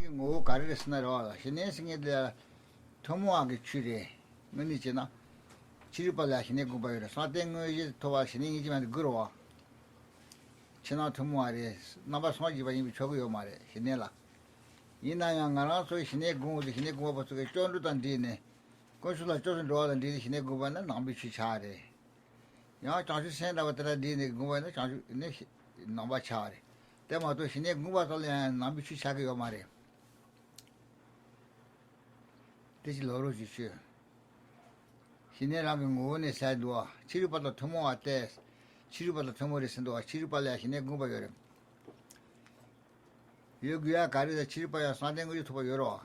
뭐 가르스나로 신내생에들 토모하게 추리 뭐니지나 지르발라 신내 공부를 사땡의 도와 신행이지만 그러와 지나 토모하리 나바 소지바 이미 저거요 말에 신내라 이나양가라서 신내 공부부터 쫀르단 뒤네 고술라 쪼선 로하단 뒤 신내 공부는 남비치 차래 야 자주 생다고 들어 뒤네 공부는 자주 네 남바 차래 때마도 신내 공부하려 남비치 차게요 말에 대시 로로지시 신내라는 거는 살도와 치료받아 토모한테 치료받아 토모를 쓴도와 치료받아야 신내 공부하려 여기야 가르다 치료받아 산된 거지 토바 열어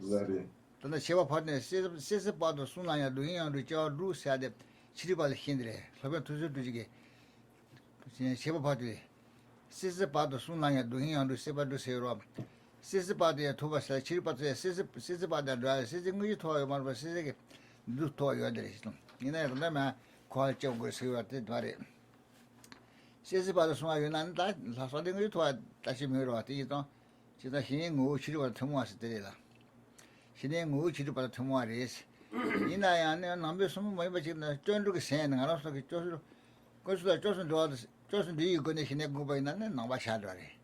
Ready. 근데 제가 받는 세세 봐도 순나야 루인양도 저 루스야데 치료받아 힘들어 서변 두지게 제가 봐도 세세 봐도 순나야 루인양도 세바도 세로 세세 봐도야 토바사 치료받아 세세 봐도 세세 거지 토요 말고 세세게 누 토요 되리스 이내 그다음에 과학적으로 세워때 말에 세세 봐도 순나야 난다 사사된 거지 토 다시 메로 왔더니 진짜 신행 오 치료가 통화했을 때라 신행 오 치료받아 통화했어 이나야는 남배 숨은 뭐 지금 쫀르게 세는 알아서 그 쪼서 거기서 쪼서 네 이거네 신행 공부했나는 나바샤더래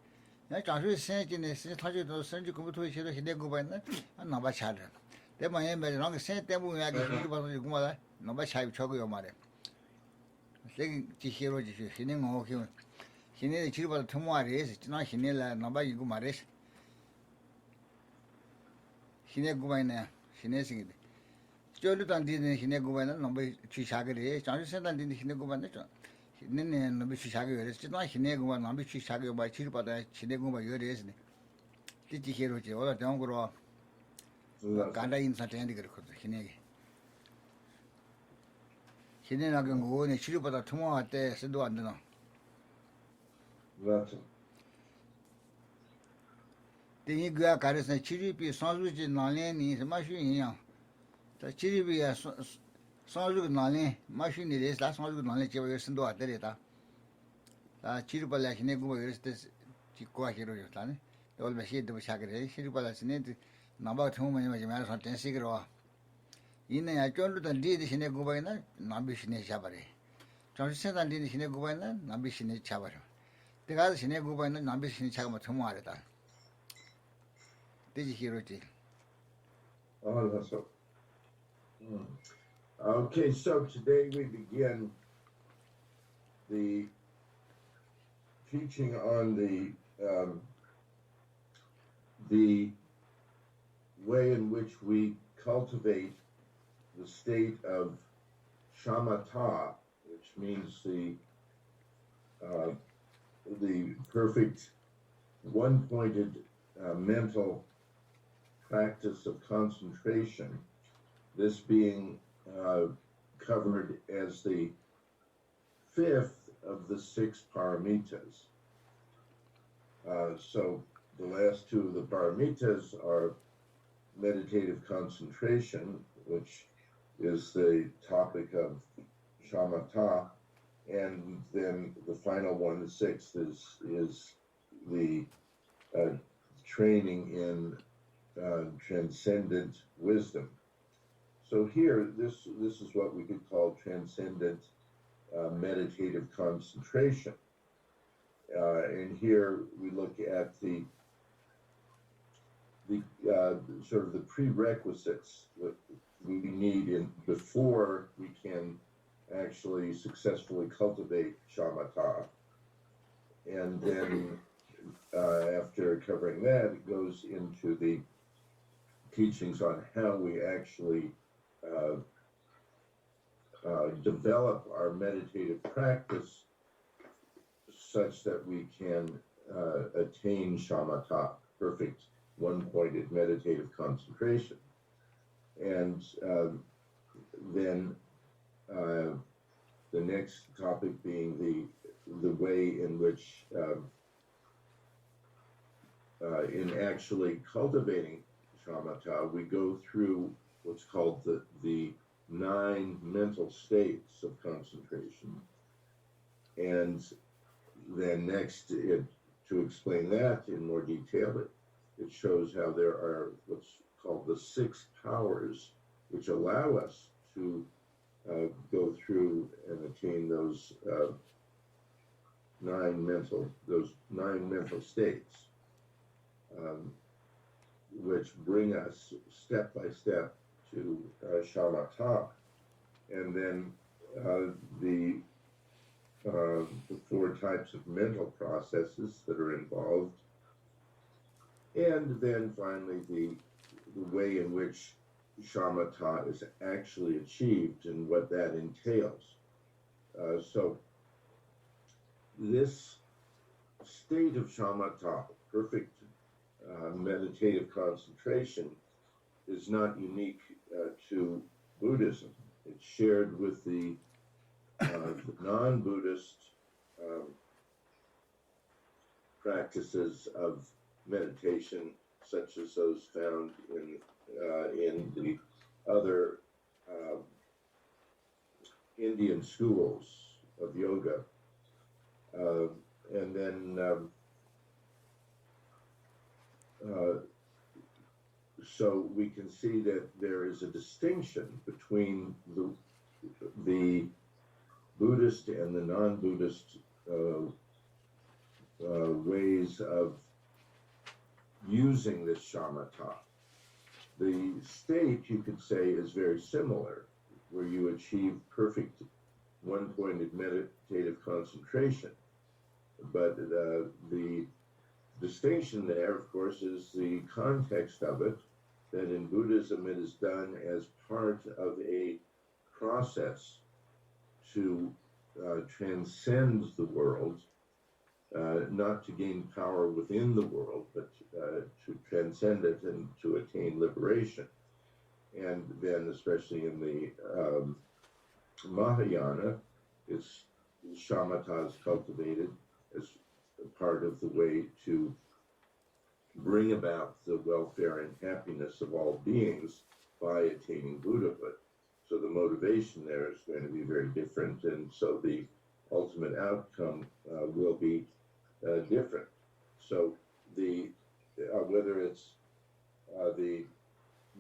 나 자주 세진에 세 타지도 선지 공부도 해도 신행 공부했나 나바샤더 때문에 매랑 세 때문에 야기 치료받아 공부하다 나바샤이 저거요 말에 세기 지시로지 신행 오 기운 신내 치료받아 통화했어 지나 신내라 나바 이거 말했어 신내 구바이네 신내식이 쫄르단 디네 신내 구바이는 넘버 취샤거리 장주 센단 디네 신내 구바이네 신내네 넘버 취샤거리 그래서 지나 신내 구바 넘버 취샤거리 바 치료받아 신내 구바 요리했네 지지히로지 오다 정거로 간다 인사 텐데 그렇거든 신내게 신내나게 뭐네 치료받아 통화할 때 쓰도 안 되나 That's 대니가 가르쳐 치료비 산수지 나래니 마슈이야 자 치료비야 산수 나래 마슈니레 다 산수 나래 제가 쓴도 왔더래다 다 치료발라 신내 구고 그랬을 때 지고 하기로요 다네 올베시도 샤그레 치료발라 신내 나바 통만 맞지 말아서 텐시그로 이내야 쫀르던 리드 신내 구고이나 남비 신내 샤바레 정신세단 리드 신내 구고이나 남비 신내 차바려 내가 신내 구고이나 남비 신내 차가 통화하려다 Did you hear it? Oh, that's so. Okay, so today we begin the teaching on the way in which we cultivate the state of shamatha, which means the perfect one-pointed mental practice of concentration, this being covered as the fifth of the 6 paramitas. So the last 2 of the paramitas are meditative concentration, which is the topic of shamatha, and then the final one, the 6th, is the training in transcendent wisdom. So here, this is what we could call transcendent meditative concentration. And here we look at the sort of the prerequisites that we need before we can actually successfully cultivate shamatha. And then after covering that, it goes into the teachings on how we actually develop our meditative practice such that we can attain shamatha, perfect one-pointed meditative concentration. And then the next topic being the way in which in actually cultivating shamatha, we go through what's called the 9 mental states of concentration. And then next, to explain that in more detail, it shows how there are what's called the 6 powers, which allow us to go through and attain those 9 mental states, which bring us step by step to shamatha, and then the 4 types of mental processes that are involved, and then finally the way in which shamatha is actually achieved and what that entails. So this state of shamatha, perfect meditative concentration, is not unique to Buddhism. It's shared with the non-Buddhist practices of meditation, such as those found in the other Indian schools of yoga. And then so we can see that there is a distinction between the Buddhist and the non-Buddhist ways of using this shamatha. The state, you could say, is very similar, where you achieve perfect one-pointed meditative concentration. But the distinction there, of course, is the context of it, that in Buddhism it is done as part of a process to transcend the world, not to gain power within the world, but to transcend it and to attain liberation. And then, especially in the Mahayana, shamatha is cultivated as a part of the way to bring about the welfare and happiness of all beings by attaining Buddhahood. So the motivation there is going to be very different, and so the ultimate outcome will be different. So the whether it's the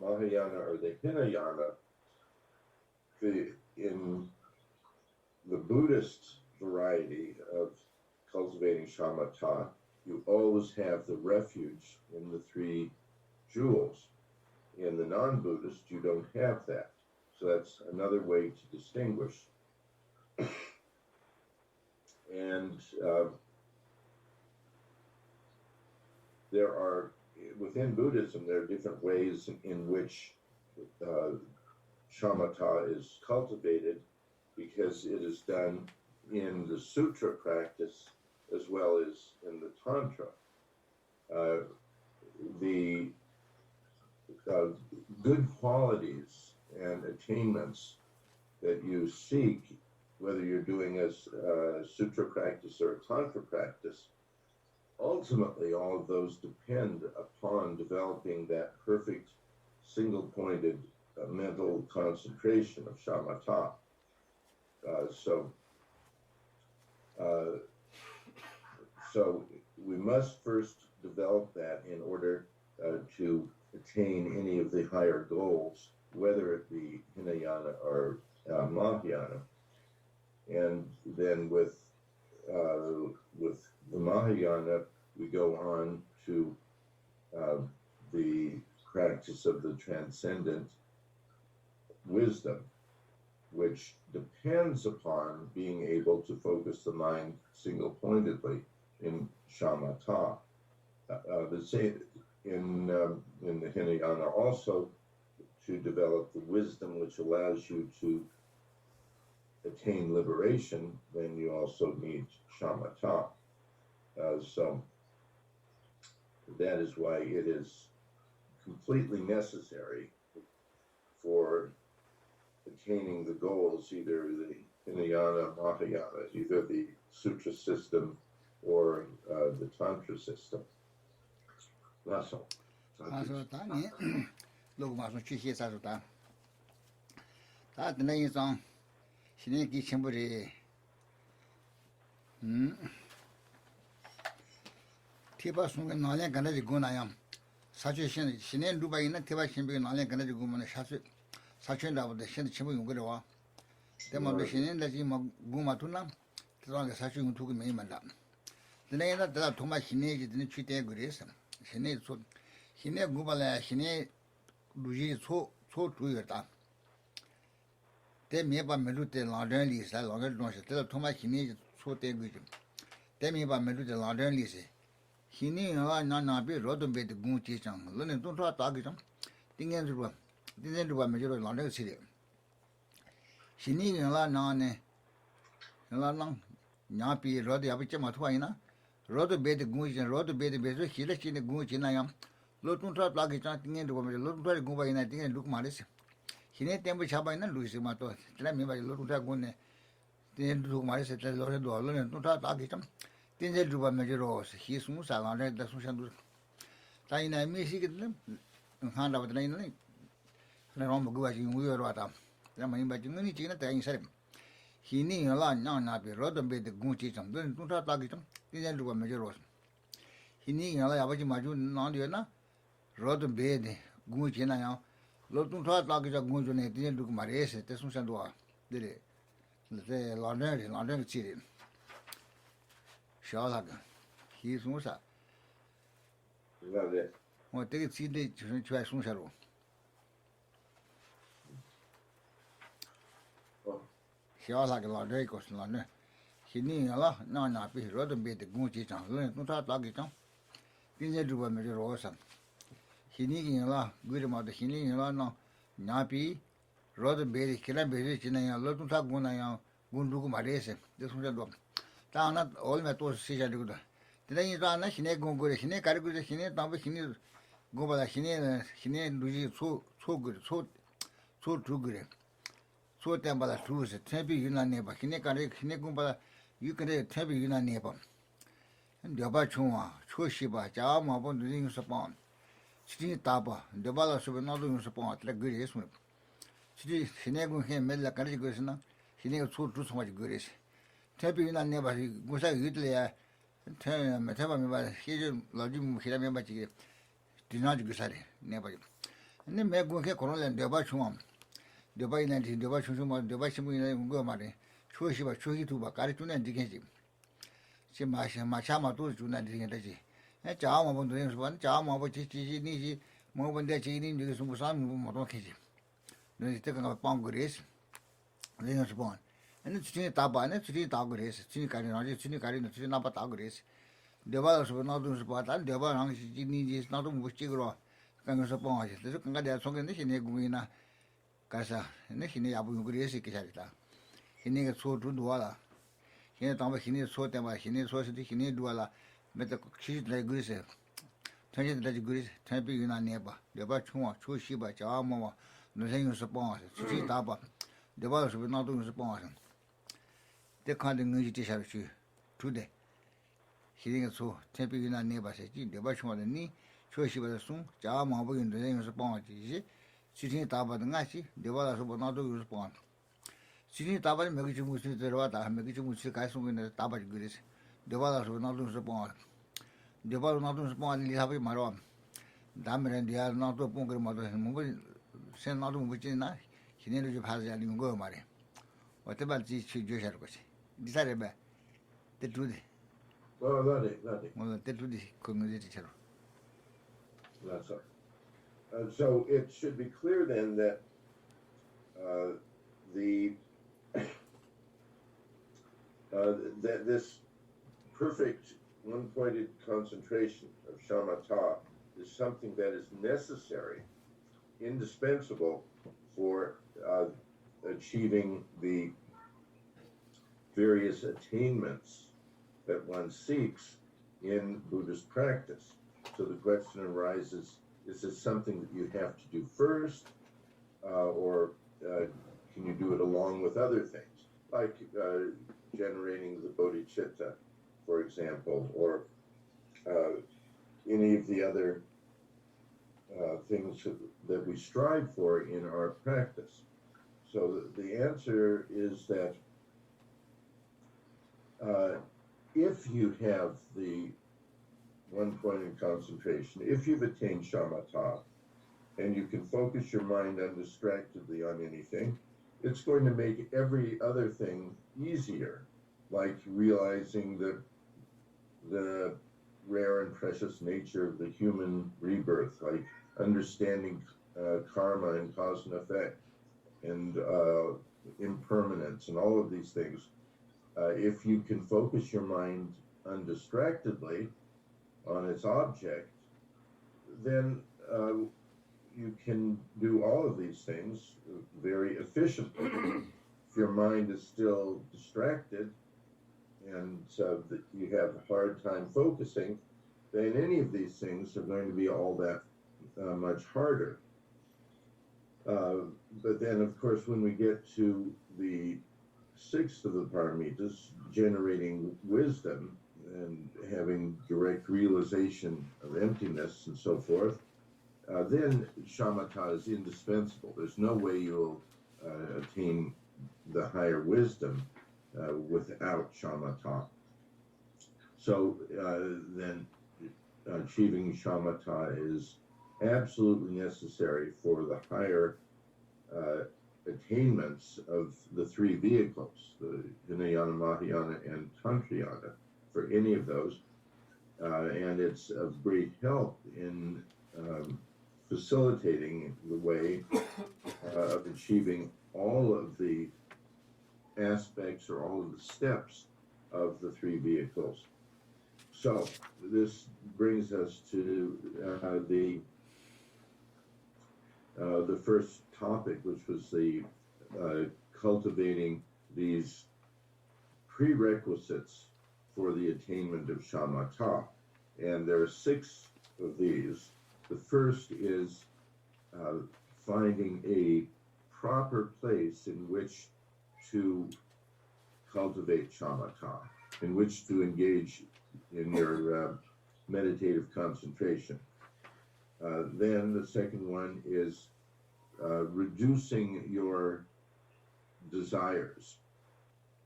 Mahayana or the Hinayana, in the Buddhist variety of cultivating shamatha, you always have the refuge in the 3 jewels. In the non-Buddhist, you don't have that. So that's another way to distinguish. And there are, within Buddhism, there are different ways in which shamatha is cultivated, because it is done in the sutra practice as well as in the tantra. The good qualities and attainments that you seek, whether you're doing a sutra practice or a tantra practice, ultimately all of those depend upon developing that perfect single-pointed mental concentration of shamatha. So we must first develop that in order to attain any of the higher goals, whether it be Hinayana or Mahayana. And then with the Mahayana, we go on to the practice of the transcendent wisdom, which depends upon being able to focus the mind single-pointedly in shamatha. The same in the Hinayana also, to develop the wisdom which allows you to attain liberation, then you also need shamatha. So that is why it is completely necessary for attaining the goals, either the Hinayana, Mahayana, either the Sutra system or the Tantra system. That's all. 사주 신의 루바이나 대바 신비 나래 그네 구문에 사주 사춘다보다 신의 친구 용거려와 대만도 신의 내지 뭐 구마투나 들어가게 사주 두고 매만다 내가 다 도마 신의 지는 취대 그래서 신의 소 신의 구발에 신의 루지 소 주였다 대미바 메루테 라전리사 라전동시 때 도마 신의 소대 그지 대미바 메루테 라전리세 신이가 나나비 로드베드 군치장 너는 돈다 따기장 띵겐주바 메주로 라는 시리 신이가 나네 나랑 냐비 로드 야비체 마투아이나 로드베드 군치장 로드베드 베조 실레치네 군치나야 로톤타 따기장 띵겐주바 메 로톤타 군바이나 띵겐 루크 마레스 신이 템부 잡아이나 루이스 마토 트라미바 로톤타 군네 띵겐 루크 마레스 때 로레도 얼른 돈타 따기장 tinze drupa mejero hi sumu sa la da su shan du ta ina mi si ke han da da ina na rom gu ba ji ngu yo ta da ma ba ji ni ji na ta yin sa hi ni la na na bi ro de be de gu ji chang de tu ta ta gi chang tinze drupa mejero hi ni la ya ba ji ma ju na de na ro de be de gu ji na ya lo tu ta ta gi ja gu ju ne tinze drupa ma re se te su shan du a de le la ne ji de 샤라가 희송사 그다음에 뭐 되게 지대 주선 주에 송사로 샤라가 라데 코스라네 신이라 나나 비로도 베데 군지장 너다 따기장 빈제 주바 메로사 신이기라 그리마도 신이라 나 나비 로도 베리 키라 베리 지나야 로도타 군나야 군두고 말해서 대송자도 다나 올메 또 시작되거든. 대단히 다나 신의 공부를 신의 가르고서 신의 담보 신의 공부다 신의 누지 소 두그래. 소 때마다 두서 태비 유난해 봐. 신의 가르 신의 공부다 유그래 태비 유난해 봐. 여바 총아 초시바 자마보 누징서 봐. 지진이 따봐. 여바라 수고 나도 용서 봐. 그래 그래서 지지 신의 공해 멜라 가르고서나 신의 소 두서마지 그래서 태비나 내봐 고사 이들이야 태바면 봐 시주 로지무 히라면 봐지 디나지 그사리 내봐 근데 매고게 코로나 내봐 총 내봐이나 내봐 총총만 내봐 신문이나 거 말해 초시바 초기도 봐 가르치는 디게지 지금 마샤마도 주는 디게지 자마 본도 연습한 자마 보지 지지니지 뭐 본데 지니 이게 무슨 뭐 어떻게지 너 이때가 빵 그래서 연습한 ane chini taba ane chini tagu res chini kari naji chini kari no chini napa tagu res deba so na du so pata deba rang chini ji na du muchi gro kang so pong ji so kang ga so ne chini gu ina kasa ne chini yabu gu res ki sa chini ga so du la chini tamba chini so te ba chini so si chini du la me ta chi de gu res chani de gu res chani bi na ne ba deba chung chu shi ba ja mo no sen so pong chini taba deba so na du so pong the kind of news to today. Hearing so, tempting in a neighbor said, the watchman and me, so she was soon, Jama in the name of the pond, sitting taba the Nazi, the water was not to respond. Sitting taba, make you move to the water, make you move to the castle in the taba goodies. The water was not to respond. The water not to respond, you have my own. Dammer and the other not to bunker mother and send not to which in that. He needed to pass and go, Mary. Whatever these two Jewish was. Decided by the truth. Well, that Well, the truth community. That's all. So it should be clear then that that this perfect one-pointed concentration of shamatha is something that is necessary, indispensable for achieving the various attainments that one seeks in Buddhist practice. So the question arises, is this something that you have to do first, or can you do it along with other things, like generating the bodhicitta, for example, or any of the other things that we strive for in our practice? So the answer is that if you have the one point in concentration, if you've attained shamatha, and you can focus your mind undistractedly on anything, it's going to make every other thing easier, like realizing that the rare and precious nature of the human rebirth, like understanding karma and cause and effect, and impermanence, and all of these things. If you can focus your mind undistractedly on its object, then you can do all of these things very efficiently. If your mind is still distracted and that you have a hard time focusing, then any of these things are going to be all that much harder. But then, of course, when we get to the sixth of the paramitas, generating wisdom and having direct realization of emptiness and so forth, then shamatha is indispensable. There's no way you'll attain the higher wisdom without shamatha. So then achieving shamatha is absolutely necessary for the higher attainments of the three vehicles, the Hinayana, Mahayana, and Tantrayana, for any of those. And it's of great help in facilitating the way of achieving all of the aspects or all of the steps of the three vehicles. So this brings us to the first topic, which was the cultivating these prerequisites for the attainment of shamatha. And there are 6 of these. The first is finding a proper place in which to cultivate shamatha, in which to engage in your meditative concentration. Then the second one is reducing your desires.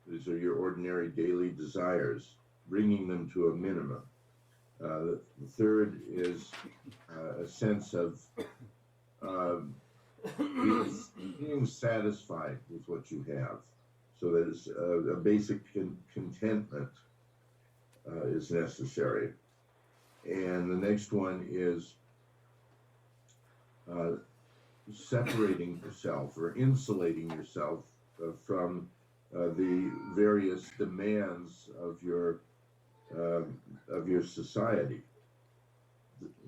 These are your ordinary daily desires, bringing them to a minimum. The third is a sense of being satisfied with what you have. So there's a basic contentment is necessary. And the next one is separating yourself or insulating yourself from the various demands of your society.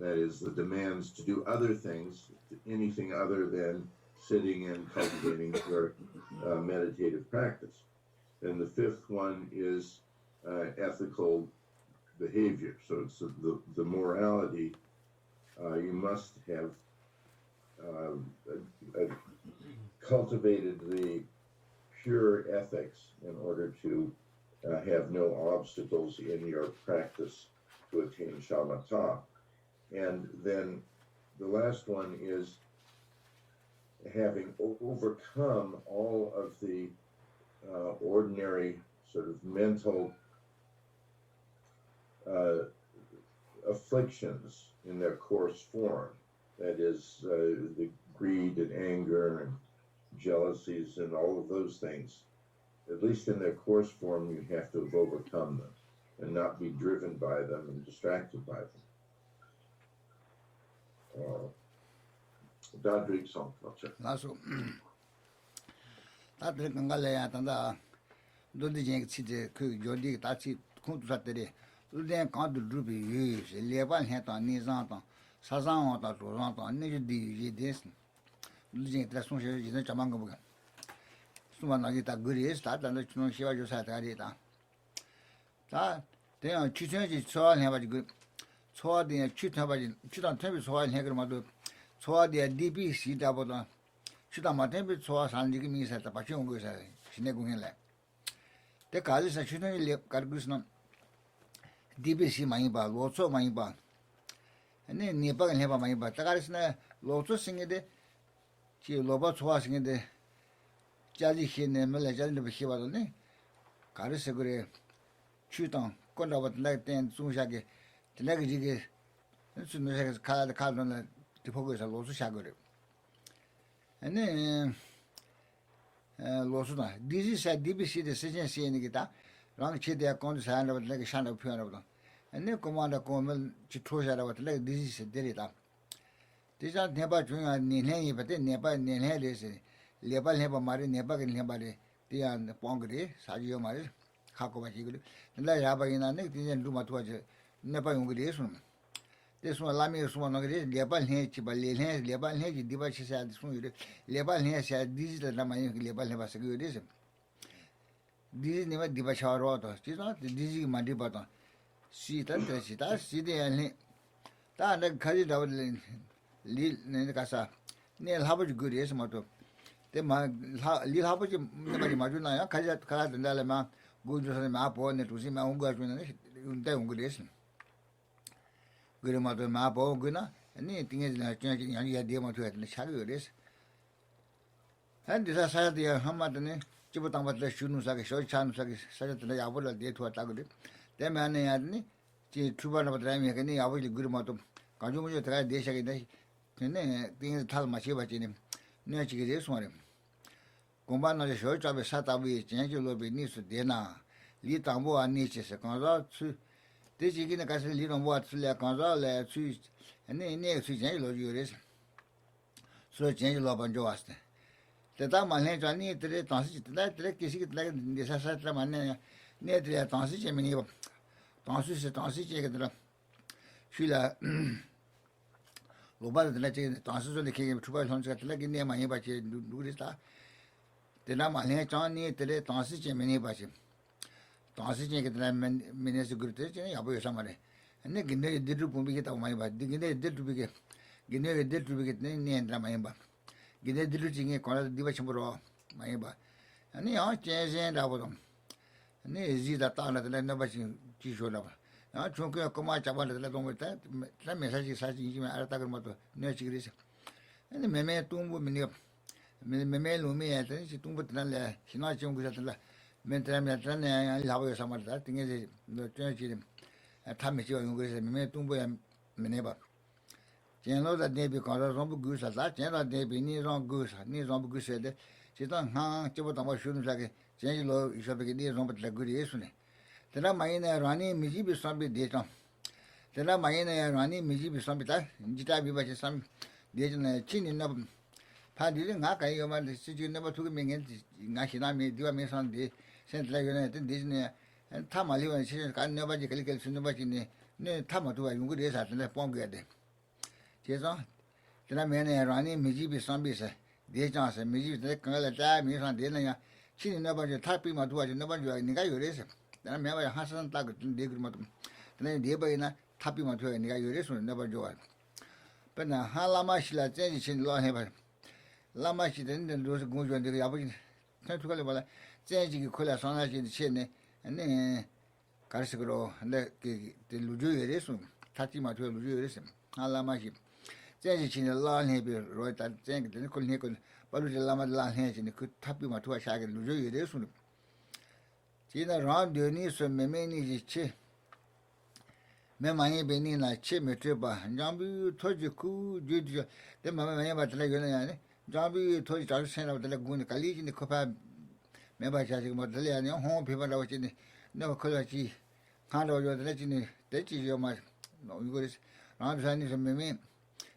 That is, the demands to do other things, anything other than sitting and cultivating your meditative practice. And the fifth one is ethical behavior. So it's the morality. You must have cultivated the pure ethics in order to have no obstacles in your practice to attain shamatha. And then the last one is having overcome all of the ordinary sort of mental afflictions in their coarse form. That is, the greed and anger and jealousies and all of those things. At least in their coarse form, you have to have overcome them and not be driven by them and distracted by them. Dadrik Tsongkhapa. 나서 다들 건강해야 한다. 너도 이제 치제 그 요리 다치 공투사들이 우리는 간도 루비 레반 해도 니장도 사상하다 조상도 안내지 이제스. 우리 이제 송셔 이제 잠만 거 보가. 수만하게 다 그리스 다단도 주는 시와조 사다리다. 자, 대한 추천지 소환해 가지고 소화된 추천하지 추천 템이 소환해 그러면도 소화된 DBC다보다 추다 마템비 소화 산지기 미사다 받쳐 온 거사 신내 공연래 때 가지서 추천이 가르고스는 DBC 많이 봐 로초 많이 봐 아니 네바가 해봐 많이 봐 따가리스네 로초 생게데 지 로바 소화 생게데 자지 힘내 말래 자는데 비시바도네 가르서 그래 추당 건다버들 땐 중샤게 the legacy is called the focus of Losu Shagore. And then Losuna. This is a DBC decision seeing the guitar. Long Chidia Con's hand of like a shan of piano. And then Commander Common Chitrosha about like this is a delita. These are never doing a Nene, but then never Nene. Lebal never married, never can anybody. They are the Pongre, Sagio Maris, Hakova Higgle, and like Rabagina, didn't do much, never ungration. This one Lamy is one of these, Lebal Hedge, but Lebal Hedge, devices had this one. Lebal Hedge said, this is the Ramayan Lebal never securism. This is never Dibachar water. She's not the dizzy Madibata. She does, see the and that carried out Lil Casa. Neil Hubbard good is motto. The Lil Hubbard, nobody Maduna, Kazat and Dalama, good to the map on it was in my own good. Good mother map or guna, and anything is like changing any idea to it in the shadow this. And this is the Hamadane, Chibotan, but the shouldn't like a short chance, like such a day I would have to attack it. Then man had me, Truban of driving any hourly good motto. Consumer tried this again, and then things tell my shiva in him. No, she is one. Combine the church of a Satawi, change your beneath Dena, Litambo and niches, a consult. This is in a castle little what like console, and then next to change your so change love and joast. The time I had to need to transit that is like the Sasatra man near the transition many transit. Sheila Loba the legend transit of the king of 200 like near my neighbor do this. The Lama had on near the transition many batches. Transition get the minister good about somebody. And then Guinea did to be get my bad. Guinea did to be get Guinea did to be get near Ramayamba. Guinea did to sing a corner Divachambro, my bar. And they are changing about them. And they see that town at the land of Chishola. Now, Chunka Comacha about the letter with that. Some messages such in Aratagomoto, no cigarettes. And the Meme tomb women up. Meme Lumi at the Tumbutan, she not Chunga. Mentram and love some of that thing is the church in a time you may tumbo and meneba. General that they because of goose as that, general they be near on goose, near on goose said, she don't hang, Chibotan shouldn't like a change low, you shall be near on but like good yesterday. Then I'm my running, Mijibi some data. Then I'm my running, Mijibi some bit, Jita be some data chin in up. Paddy didn't hack, I never took me against Nashinami, do me some day. Central United Disney and Tamali and she can never get nobody in the Tamatu and good is at the Pongade. She's on. Then I mean, running Mijibi Zombies, the chance and Mijibi, the color time, Miss on dinner. She never tapping my two, never joined the guy you race. Then I remember Hassan Tagot in Digmatum. Then the Baina tapping my two and the guy you race will never join. But now, how Lamash la change in law heaven. Lamash didn't lose good when the opposite. Changing Kula Sonaj in Chene, and then Carsigro, and the Lujurism, Tatima to Lujurism, Alamashi. Changing the lawn heavy, Roy, that Jank, the Nicol Nicol, but with the Lama land hands and could tap him to a shag and Lujurism. Gina round your knees from Memeni Che. Memani Benina Che Metriba, and Jambu told you cool, Juju, the Mamma but Legane, Jambu told you to send out the Lagoon, Khalid in the Copa. Maybe charging Modelia, home people out in the no quality. Can't over the legend, that is your much. No, you got round Chinese and me.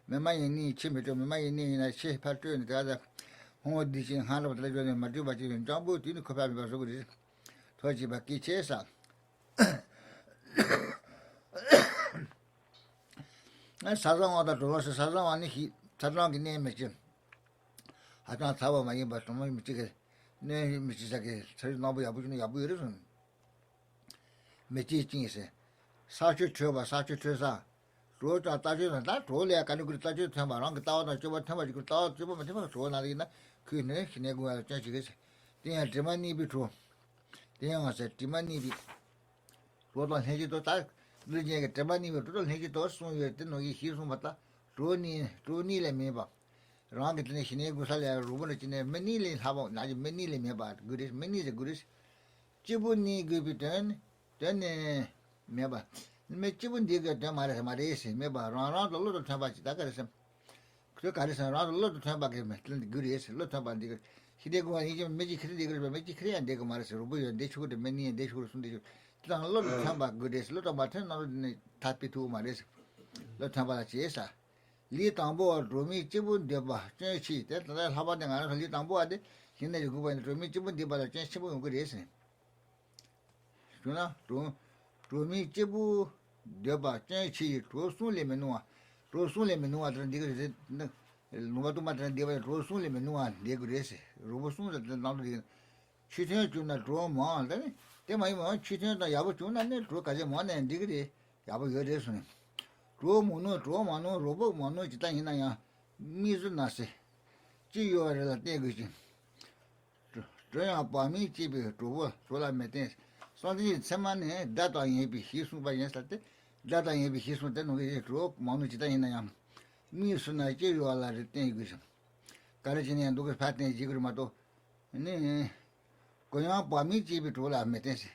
My knee, Chimito, my knee, and I say pattern the other home dishing hand of the legend and Madu, but even Jumbo, you know, Copa was so good. Toji Chesa. And Sazon other to was a Sazon, and he Sazon name is Jim. I can't tell my but no ticket. Ne Mississaki, Nobu Abu, Metis, such a trouble, such a tresa. Road are touching and that roll, I can touch it, come around the town, and Chuba Tama, you could talk to Narina, Queen, Nego, churches. They had Timani be true. They said Timani be. Road on Hedgy to talk, Bridging a Timani, but total Hedgy to us, so you didn't know you hear from Mata, Roni, Lemeba. Wrong at the nation, Gusala, Ruben, many have many lemeba, goodies, many the goodies. Chibuni give it then, Meba. me chibun diga de mare mare se me ba ran lo lo thamba chi da ka se 그 가르쳐 ran lo thamba ke me tlin guri se lo thamba diga hide go ni je meji khri diga meji khri an de go mare se ro bu de chu de meni de chu sun de tlin lo thamba guri se lo thamba ten no ne tapi tu mare se lo thamba la chi sa li tangbo romi chibun de ba chen chi de da la ba de ga li tangbo ade hinde ju go ba romi chibun de ba la chen chibun guri se 주나 로미 제부 되바 cenchi 로순레 메누아 로순레 메누아 들 디그 누가도 마트는 되바 로순레 메누아 데그레세 로보순 나도 디 치테 주나 로마 데 때마이 뭐 치테다 야부 주나네 로까지 뭐네 디그리 야부 여레스네 로모노 로마노 로보 모노 지단이나야 미즈나세 지요르라 데그지 저야 밤이 집에 로보 졸라 메테 Sonti semane data yebi hisu ba yensate data yebi hisu te no ge ro manu chita ina yam mi suna je yo ala re te gu kare jine ndo ge phatne ji gu ma to ne ko ya pa mi ji bi to la me te se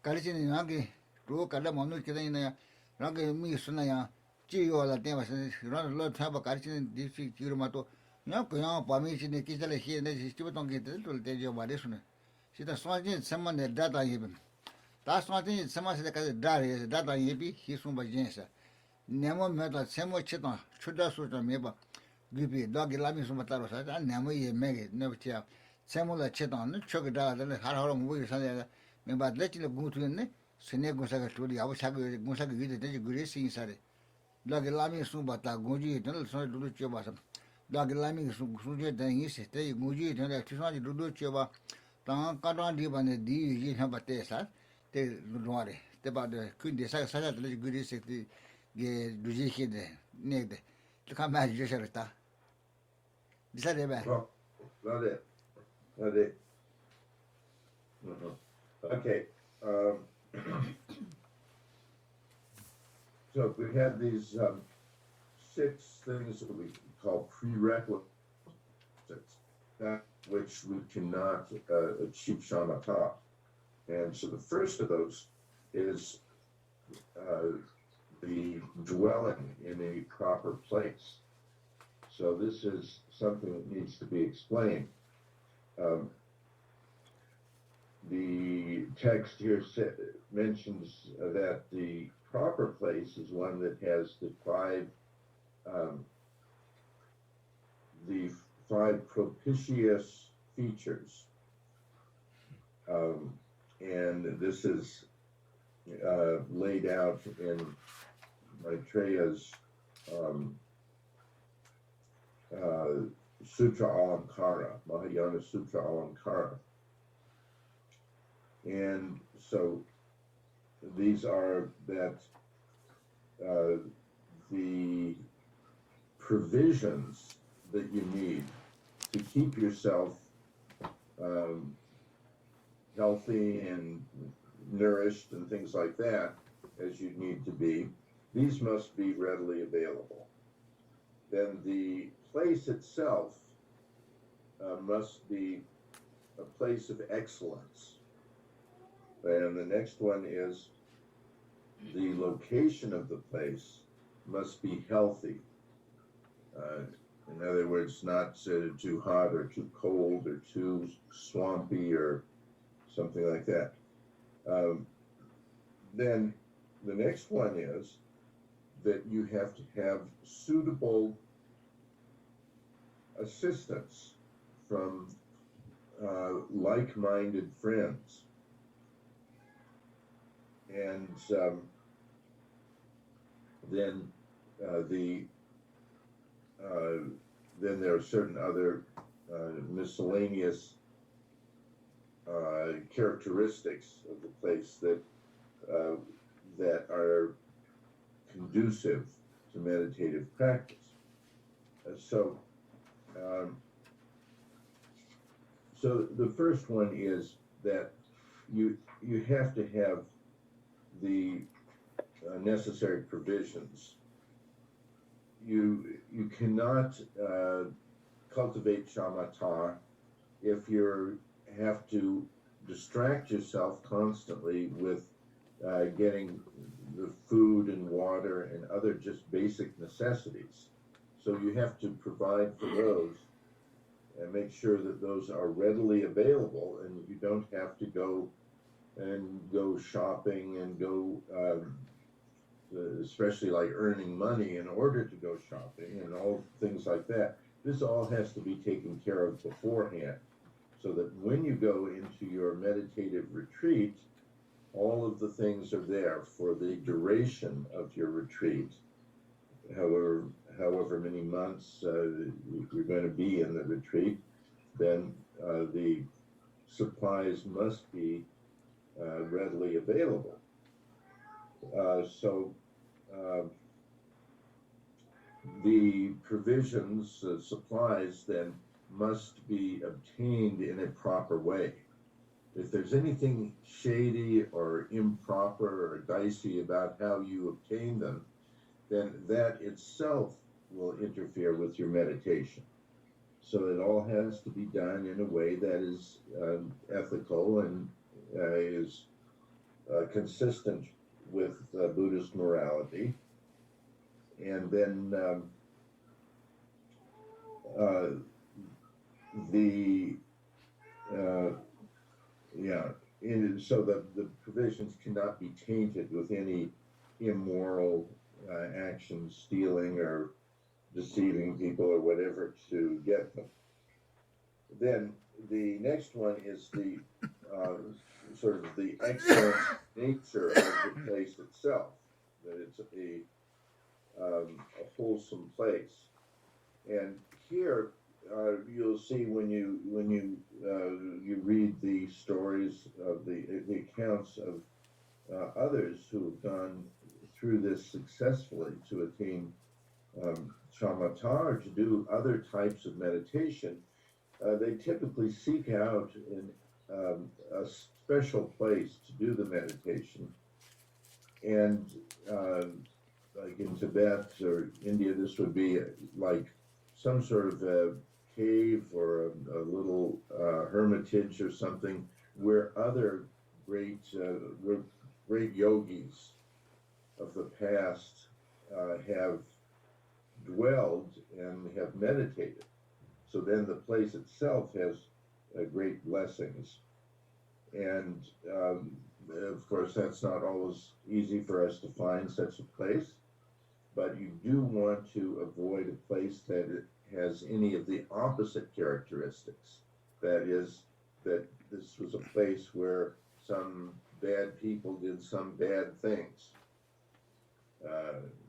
kare jine na ge ro kala manu chita ina ya na ge mi suna ya ji yo ala te ba se ro lo tha ba kare jine di ji gu ma to na ko ya pa mi ji ne ki jale hi ne ji to tong ge te to te jo ba de suna sita sonti semane data yebi That's not in some of the Dari, that I be, he's from Bajensa. Nemo meta, Chenmo Cheton, Chuda Suta Meba, Gibi, Doggy Lami Sumataros, and Nemo ye meg, never tear. Chenmola Cheton, Chokada, then Haram Willis, but let you go to the Senegosaga to the Avasaga, Gonsaga, the Grace inside. Doggy Lami Sumbata, Goji, and so do Chobasam. Doggy Lami Suja, then he said, Goji, and actually do Choba, Tankadan Divan, D. Habatesa. Te noare te ba de kundi sa sa de guri se ti ge duji hide ne de to ka ma je sharta bisa de ba Not it. Okay. So we have these 6 things that we call prerequisites, that which we cannot achieve shamatha. And so the first of those is the dwelling in a proper place. So this is something that needs to be explained. The text here mentions that the proper place is one that has the five propitious features. And this is laid out in Maitreya's Sutra Alankara, Mahayana Sutra Alankara. And so these are that the provisions that you need to keep yourself healthy and nourished and things like that, as you need to be, these must be readily available. Then the place itself must be a place of excellence. And the next one is the location of the place must be healthy. In other words, not too hot or too cold or too swampy or something like that. Then the next one is that you have to have suitable assistance from like-minded friends. And then there are certain other miscellaneous characteristics of the place that are conducive to meditative practice. So the first one is that you have to have the necessary provisions. You cannot cultivate shamatha if you have to distract yourself constantly with getting the food and water and other just basic necessities. So you have to provide for those and make sure that those are readily available, and you don't have to go shopping and go, especially like earning money in order to go shopping and all things like that. This all has to be taken care of beforehand, so that when you go into your meditative retreat, all of the things are there for the duration of your retreat, however many months you're going to be in the retreat. Then the supplies must be readily available. So the provisions, supplies, then must be obtained in a proper way. If there's anything shady or improper or dicey about how you obtain them, then that itself will interfere with your meditation. So it all has to be done in a way that is ethical and is consistent with Buddhist morality. And then so the provisions cannot be tainted with any immoral actions, stealing or deceiving people or whatever to get them. Then the next one is the sort of the excellent nature of the place itself, that it's a wholesome place. And here you'll see when you read the stories of the accounts of others who have gone through this successfully to attain shamatha or to do other types of meditation, they typically seek out a special place to do the meditation. And like in Tibet or India, this would be like some sort of a cave or a little hermitage or something where other great yogis of the past have dwelled and have meditated. So then the place itself has great blessings. And of course, that's not always easy for us to find such a place, but you do want to avoid a place that has any of the opposite characteristics. That is, that this was a place where some bad people did some bad things.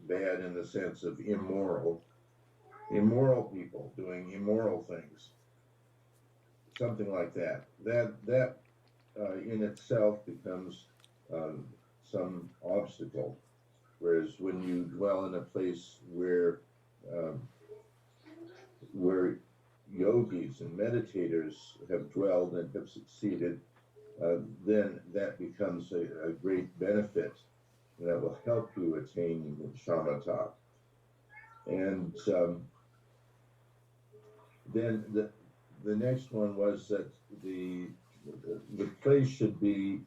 Bad in the sense of immoral people doing immoral things, something like that. That in itself becomes some obstacle. Whereas when you dwell in a place where yogis and meditators have dwelled and have succeeded, then that becomes a great benefit that will help you attain shamatha. And then the next one was that the place should be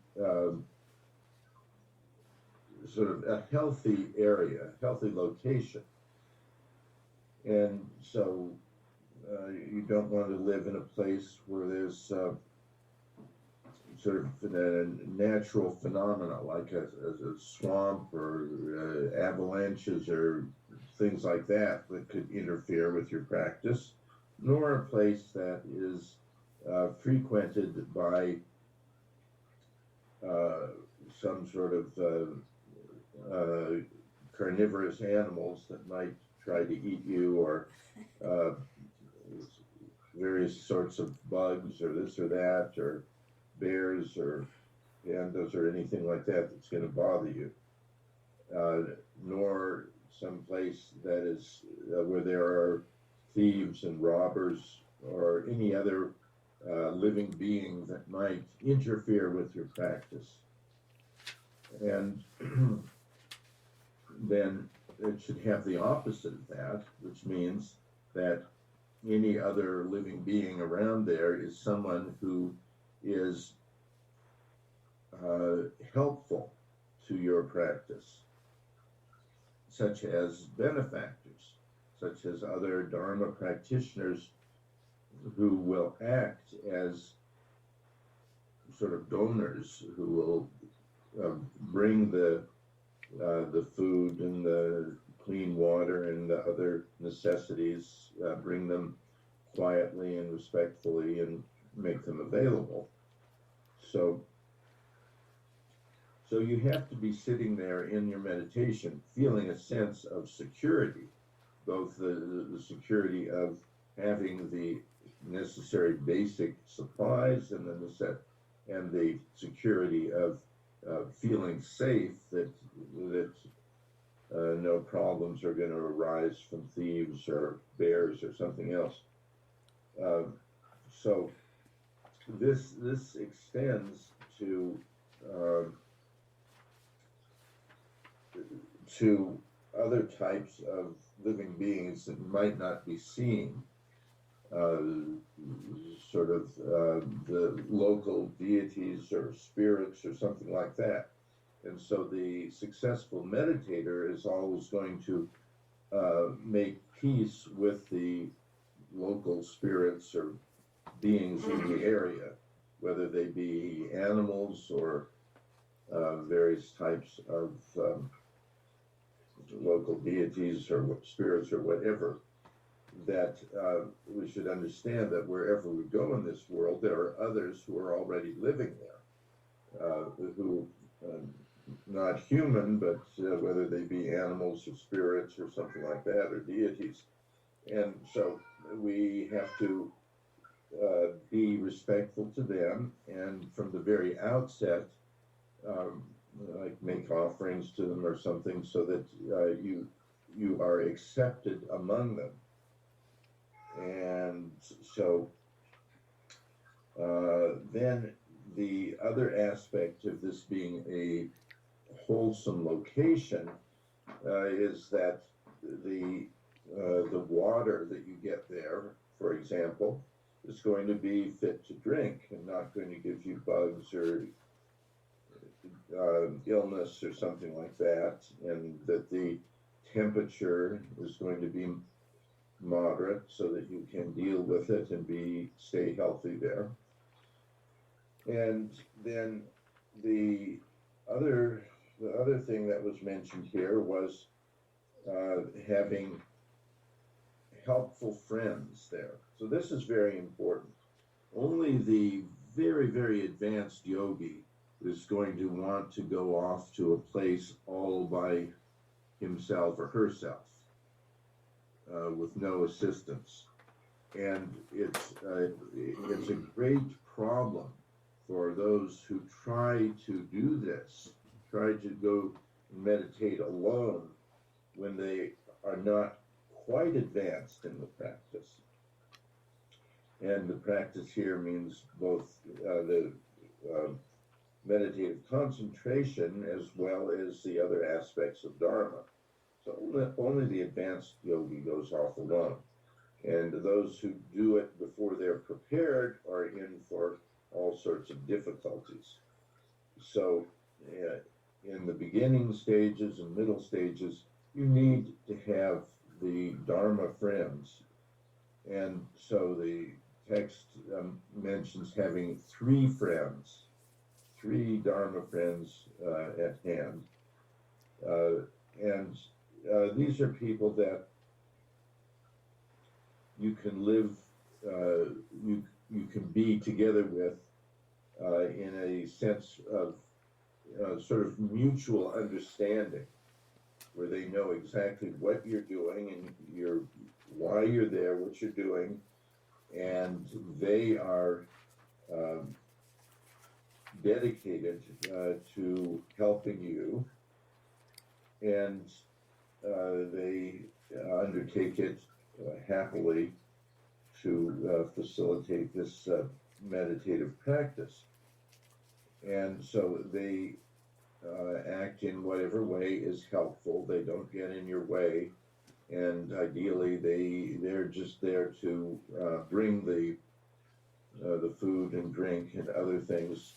sort of a healthy area, a healthy location. And so you don't want to live in a place where there's sort of a natural phenomena like a swamp or avalanches or things like that could interfere with your practice, nor a place that is frequented by some sort of carnivorous animals that might try to eat you, or various sorts of bugs or this or that, or bears or pandas or anything like that that's going to bother you, nor some place that is where there are thieves and robbers or any other living being that might interfere with your practice. And then it should have the opposite of that, which means that any other living being around there is someone who is helpful to your practice, such as benefactors, such as other Dharma practitioners who will act as sort of donors, who will bring the food and the clean water and the other necessities, bring them quietly and respectfully and make them available. So you have to be sitting there in your meditation feeling a sense of security, both the security of having the necessary basic supplies and the security of feeling safe that no problems are going to arise from thieves or bears or something else. So this extends to other types of living beings that might not be seen, sort of the local deities or spirits or something like that. And so the successful meditator is always going to make peace with the local spirits or beings in the area, whether they be animals or various types of local deities or spirits or whatever, that we should understand that wherever we go in this world, there are others who are already living there, who not human, but whether they be animals or spirits or something like that, or deities. And so we have to be respectful to them, and from the very outset, like make offerings to them or something, so that you are accepted among them. And so then the other aspect of this being a wholesome location is that the water that you get there, for example, is going to be fit to drink and not going to give you bugs or illness or something like that, and that the temperature is going to be moderate so that you can deal with it and stay healthy there. And then the other thing that was mentioned here was having helpful friends there. So this is very important. Only the very, very advanced yogi is going to want to go off to a place all by himself or herself with no assistance. And it's a great problem for those who try to do this, try to go meditate alone when they are not quite advanced in the practice. And the practice here means both the meditative concentration as well as the other aspects of Dharma. So only the advanced yogi goes off alone. And those who do it before they're prepared are in for all sorts of difficulties. So in the beginning stages and middle stages, you need to have the Dharma friends. And so the text mentions having 3 friends, 3 Dharma friends at hand. And these are people that you can live, you can be together with in a sense of sort of mutual understanding, where they know exactly what you're doing and why you're there, what you're doing, and they are dedicated to helping you, and they undertake it happily to facilitate this meditative practice. And so they act in whatever way is helpful. They don't get in your way, and ideally they're just there to bring the food and drink and other things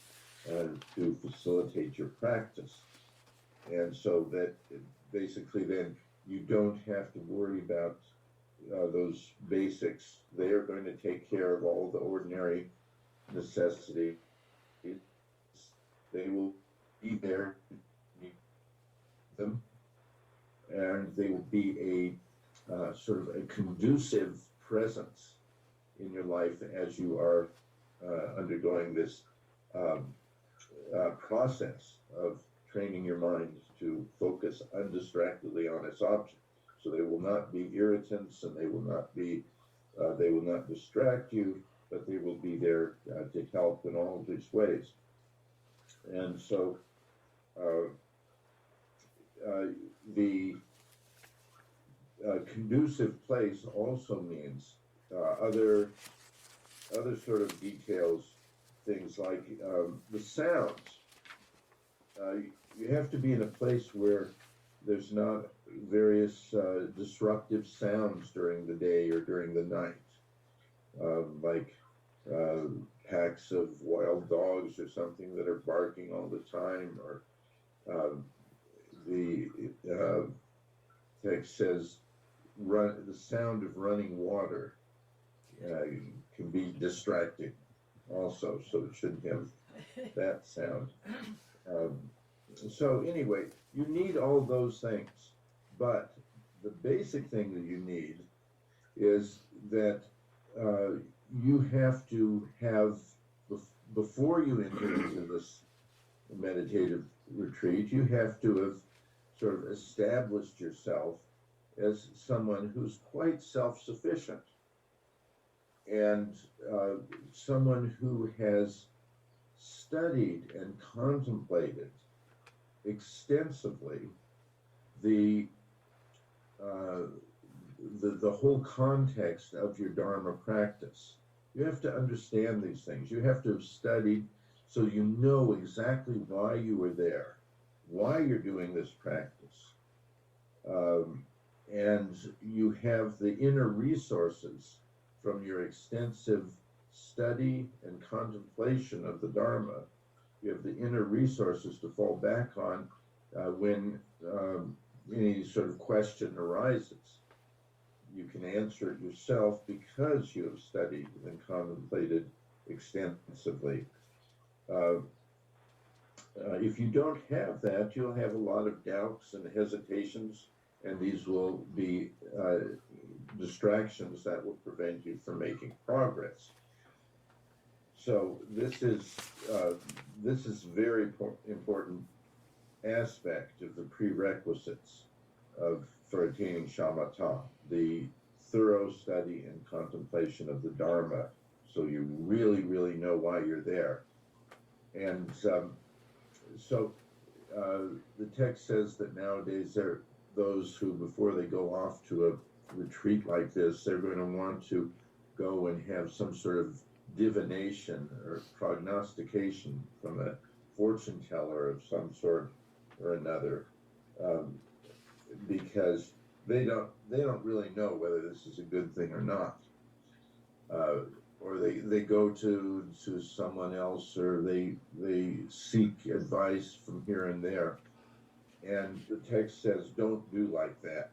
to facilitate your practice. And so that basically then you don't have to worry about those basics. They are going to take care of all the ordinary necessities. They will be there, them, and they will be a sort of a conducive presence in your life as you are undergoing this process of training your mind to focus undistractedly on its object. So they will not be irritants, and they will not distract you, but they will be there to help in all these ways. And so the conducive place also means other sort of details, things like the sounds. You have to be in a place where there's not various disruptive sounds during the day or during the night, like packs of wild dogs or something that are barking all the time, or the text says the sound of running water can be distracting also, so it shouldn't have that sound. So anyway, you need all those things, but the basic thing that you need is that you have to have, before you enter into this meditative retreat, you have to have sort of established yourself as someone who's quite self-sufficient and someone who has studied and contemplated extensively the whole context of your Dharma practice. You have to understand these things. You have to have studied so you know exactly why you were there, why you're doing this practice. And you have the inner resources from your extensive study and contemplation of the Dharma. You have the inner resources to fall back on when any sort of question arises. You can answer it yourself because you have studied and contemplated extensively. If you don't have that, you'll have a lot of doubts and hesitations, and these will be distractions that will prevent you from making progress. So this is very important aspect of the prerequisites for attaining shamatha, the thorough study and contemplation of the Dharma, so you really, really know why you're there. And so the text says that nowadays there are those who, before they go off to a retreat like this, they're going to want to go and have some sort of divination or prognostication from a fortune teller of some sort or another, because they don't really know whether this is a good thing or not, or they go to someone else, or they seek advice from here and there, and the text says don't do like that.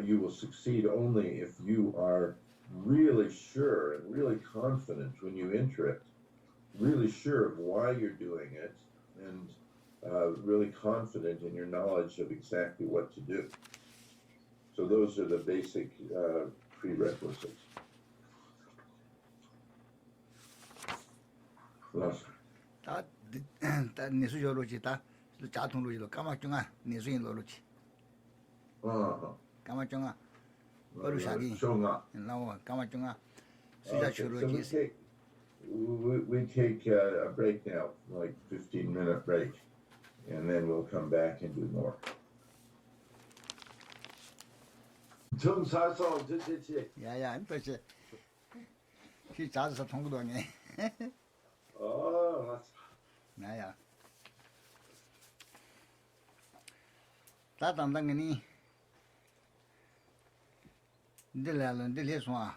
You will succeed only if you are really sure and really confident when you enter it, really sure of why you're doing it, and really confident in your knowledge of exactly what to do. So those are the basic prerequisites. 다 니수jo 로지 다 자통 로지로 까마중아 니수인 로지 까마중아 어루샤기 나와 까마중아 수자초 로지. We take a break now, like 15-minute break, and then we'll come back and do more. 야야, 벌써 시 자서 통구도네. 나야. 다 담당이니. 들라는 들려서.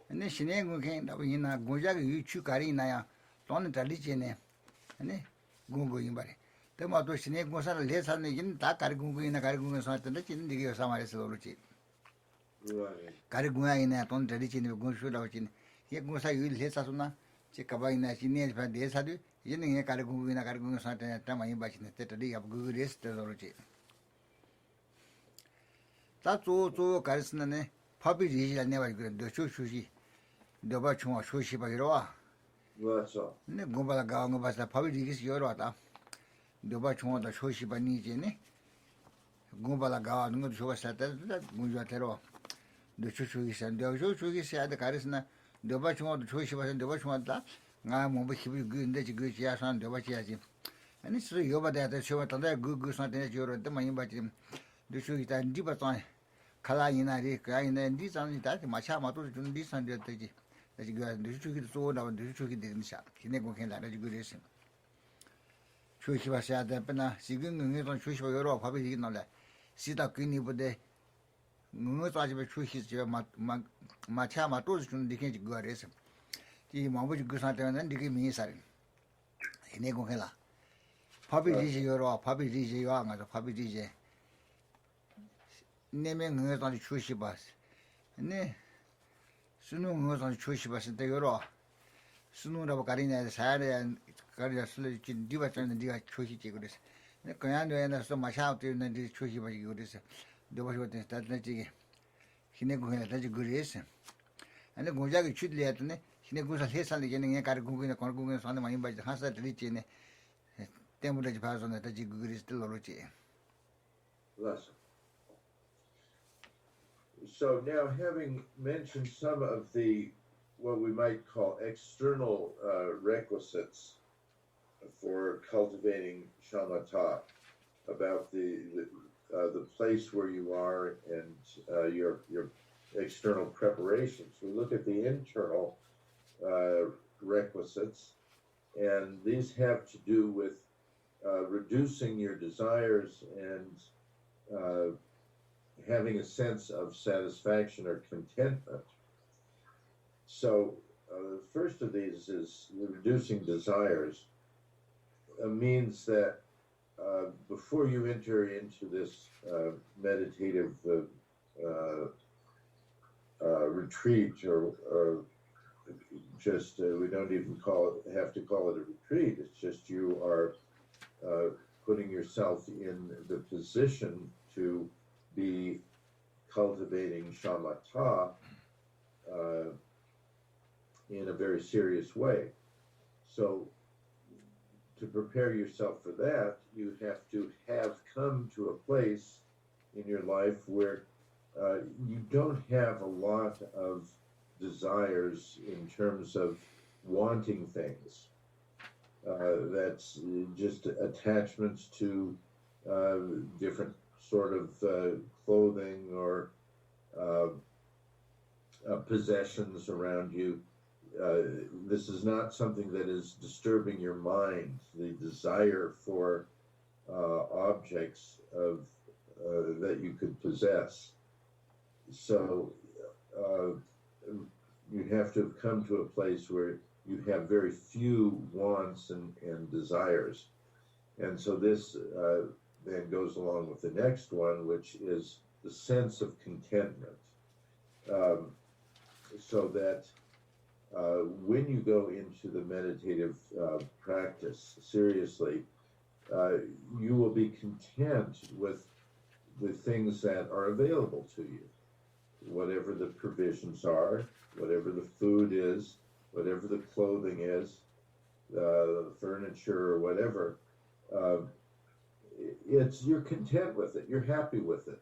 근데 신의 거긴 나보이나 고작이 유추가리 나야. 돈은 달리지네. 아니 공고인 말이. 대마도 신의 공사를 해서는 이긴 다 가리궁이나 가리궁에서 왔던데 지는 이게 사마에서 그렇지. Right. 가리궁이나 돈 드리지는 공수라고 진. 이게 공사 일 해서나 제 가방이나 신의 반대사도 이제는 이게 가리궁이나 가리궁에서 왔던데 다 많이 받치네. 때들이 하고 그랬을 때도 그렇지. 다조 가르스는 밥이 리지를 내가 그런데 쇼쇼시 너바 총아 쇼시 바기로 와. 맞아. 네 고바가 가는 거 봐서 밥이 리기스 여러 왔다. 너바 총아도 쇼시 바니지네. 고바가 가는 것도 좋았을 때 문제대로 너 쇼쇼기 산데 쇼쇼기 사야데 가르스나 너바 총아도 쇼시 바서 너바 총아다 나 뭐뭐 기분 그인데 지금 지야산 너바 지야지. 아니 저 여바다다 쇼바다 그그 산데 저런데 많이 받지. 누수기 다 디바탄 칼라이나리 가이나 디산이 다 마차마도 준 디산데 되지. 다시 그 누수기도 쏘나면 누수기 되는샤. 기내 공행라를 그랬어. 쇼시바샤다 빼나 지금 응에서 쇼시바 여러 밥이 이긴 날래. 시다 괜히보데 응어 빠지면 쇼시 저 마차마도 준 디게 그랬어. 이 마부지 그 상태는 디게 미사리. 기내 공행라. 밥이 리지 여러 밥이 리지 요아가서 밥이 리지 내면 응어서 추시바스. 네. 수능 응어서 추시바스 때 여러 수능라고 가리냐 사야에 가리냐 쓸지 디바잖아 네가 추시지 그랬어. 그냥 너에서 마샤도 있는데 추시바지 그랬어. 너버서 다다지게 희내고에 다지 그랬어. 아니 고작이 취들했더니 희내고사 해산이 되는 가리 공부나 공부나 사는 많이 봐지 하사 드리지네. 때문에 봐서는 다지 그랬을 때로지. Lesson. So now, having mentioned some of the what we might call external requisites for cultivating shamatha, about the place where you are and your external preparations, we look at the internal requisites, and these have to do with reducing your desires and having a sense of satisfaction or contentment. So the first of these is reducing desires. Means that before you enter into this meditative retreat, or just we don't even have to call it a retreat. It's just you are putting yourself in the position to be cultivating shamatha in a very serious way. So to prepare yourself for that, you have to have come to a place in your life where you don't have a lot of desires in terms of wanting things. That's just attachments to different sort of clothing or possessions around you. This is not something that is disturbing your mind. The desire for objects that you could possess. So you have to have come to a place where you have very few wants and desires. And so this then goes along with the next one, which is the sense of contentment. So that when you go into the meditative practice seriously, you will be content with the things that are available to you. Whatever the provisions are, whatever the food is, whatever the clothing is, the furniture or whatever, you're content with it. You're happy with it.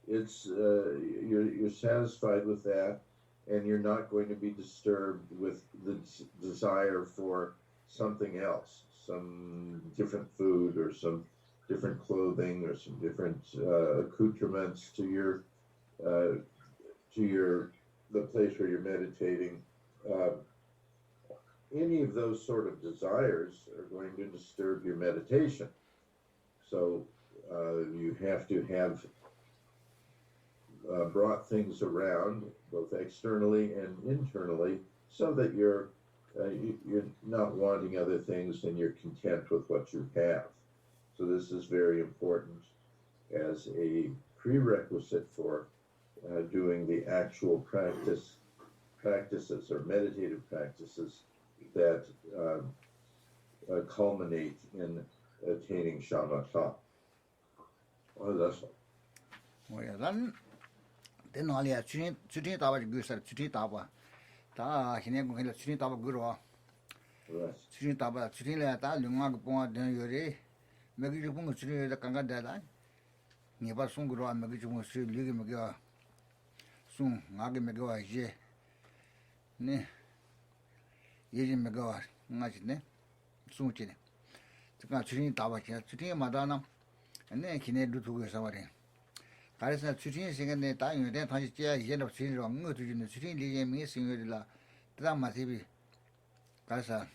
It's you're satisfied with that, and you're not going to be disturbed with the desire for something else, some different food or some different clothing or some different accoutrements to the place where you're meditating. Any of those sort of desires are going to disturb your meditation. So you have to have brought things around, both externally and internally, so that you're not wanting other things and you're content with what you have. So this is very important as a prerequisite for doing the actual practices or meditative practices that culminate in attaining shamatha. Oh, that's all. Oh, yeah, then all yeah, Chutin Taba Gusar, Chutin Taba. Ta Hineko Chutin Taba Guru. Chutin Taba, Chutin Lata, Lumag Pong, then Yuri, Megipung, Chutin the Kanga Dada. Never soon grow and Megipung, Ligi Megua. Soon, Nagi Megua, Ye. Ne. Yejin Megua, Nachine. Soon Chine. Chutin Taba, Chutin Madana, and then Kine do to somebody. 가르쳐 추진 시간에 다 유대 다시 제야 이제는 진로 뭐 주는 추진 리에 미싱이라 드라 마티비 가르쳐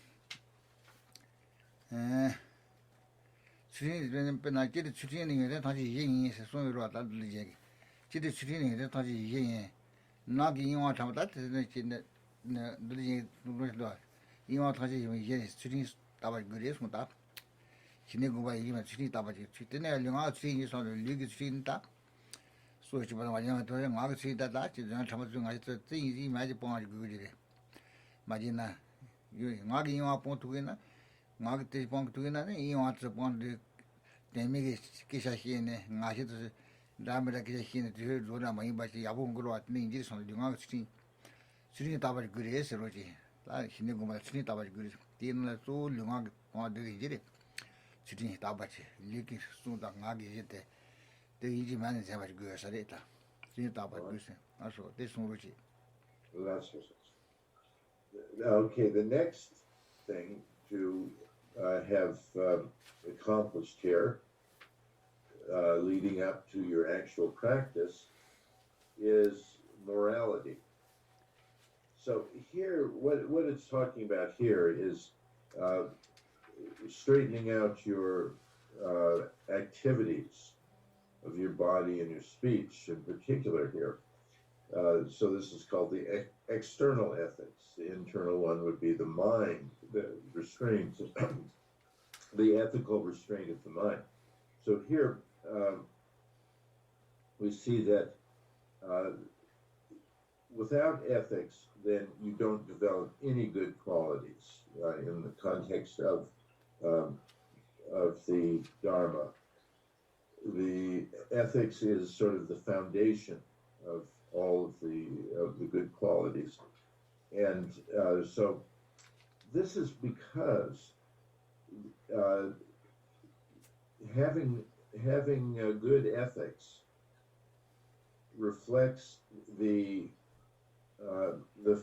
추진은 변화기 추진이 유대 다시 이행이 손으로 왔다 들리지 지도 추진이 유대 다시 이행이 나기 영화 잡다 되는 진네 들리지 누르도 영화 다시 이제 추진 따발 그래서 뭐다 지내고가 이기면 추진 따발지 추진에 영화 추진이 손을 리기 추진다所以基本上我都是我个谁的基本上他们就我这一买就帮我个的，嘛就呢，有我个因为帮图个呢，我个这帮图个呢，因为这帮的店面给些些呢，我些都是咱们这给些些呢，就是做那么一把些也不个了，年纪上的我个事情大把个的是了去，那现在我们事情大把个的，第二呢做另外个帮这个一的，事情大把去，你给送到我个些的。The easy man is ever good as a data. See it up at Gusen. Also, this one which okay, the next thing to have accomplished here, leading up to your actual practice, is morality. So here, what it's talking about here is straightening out your activities of your body and your speech in particular here. So this is called the external ethics. The internal one would be the mind, the restraint, the ethical restraint of the mind. So here we see that without ethics, then you don't develop any good qualities in the context of the Dharma. The ethics is sort of the foundation of all of the good qualities, and so this is because having good ethics reflects the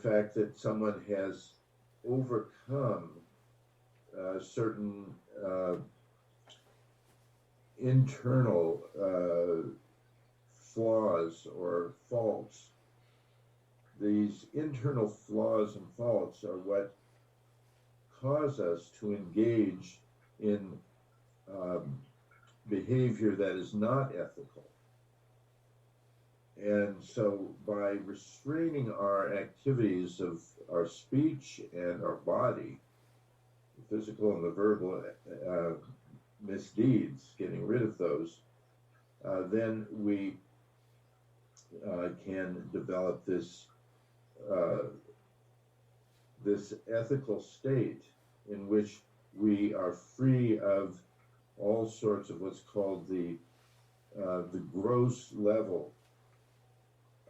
fact that someone has overcome certain internal flaws or faults. These internal flaws and faults are what cause us to engage in behavior that is not ethical. And so by restraining our activities of our speech and our body, the physical and the verbal misdeeds, getting rid of those, then we can develop this this ethical state in which we are free of all sorts of what's called the gross level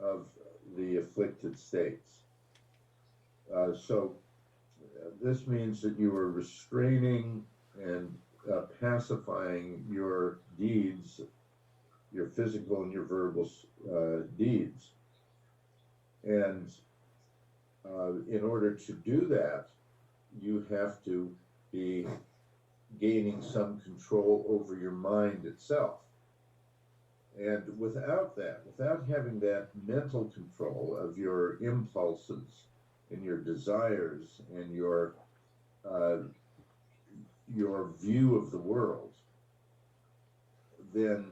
of the afflicted states. So this means that you are restraining and pacifying your deeds, your physical and your verbal deeds. And in order to do that, you have to be gaining some control over your mind itself. And without that, without having that mental control of your impulses and your desires and your view of the world, then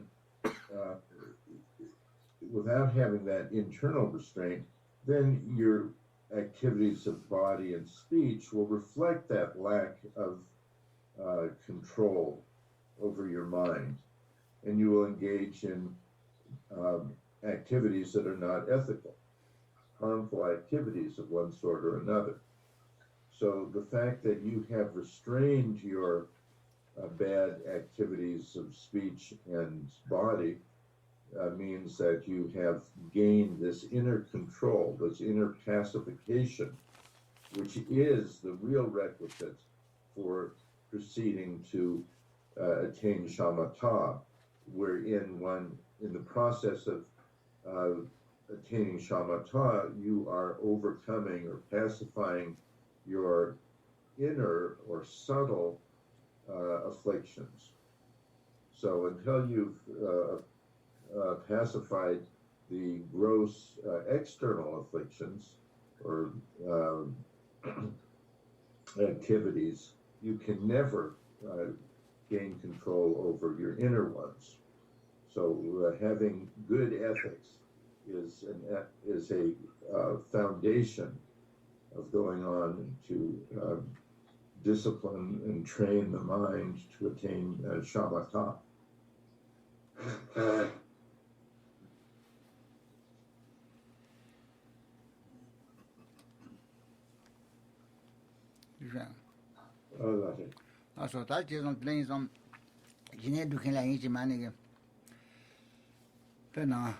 without having that internal restraint, then your activities of body and speech will reflect that lack of control over your mind, and you will engage in activities that are not ethical, harmful activities of one sort or another. So the fact that you have restrained your bad activities of speech and body means that you have gained this inner control, this inner pacification, which is the real requisite for proceeding to attain shamatha, wherein one, in the process of attaining shamatha, you are overcoming or pacifying your inner or subtle afflictions. So until you've pacified the gross external afflictions or activities, you can never gain control over your inner ones. So having good ethics is a foundation of going on to discipline and train the mind to attain shamatha. So that is not playing some genetic language manning. Pena,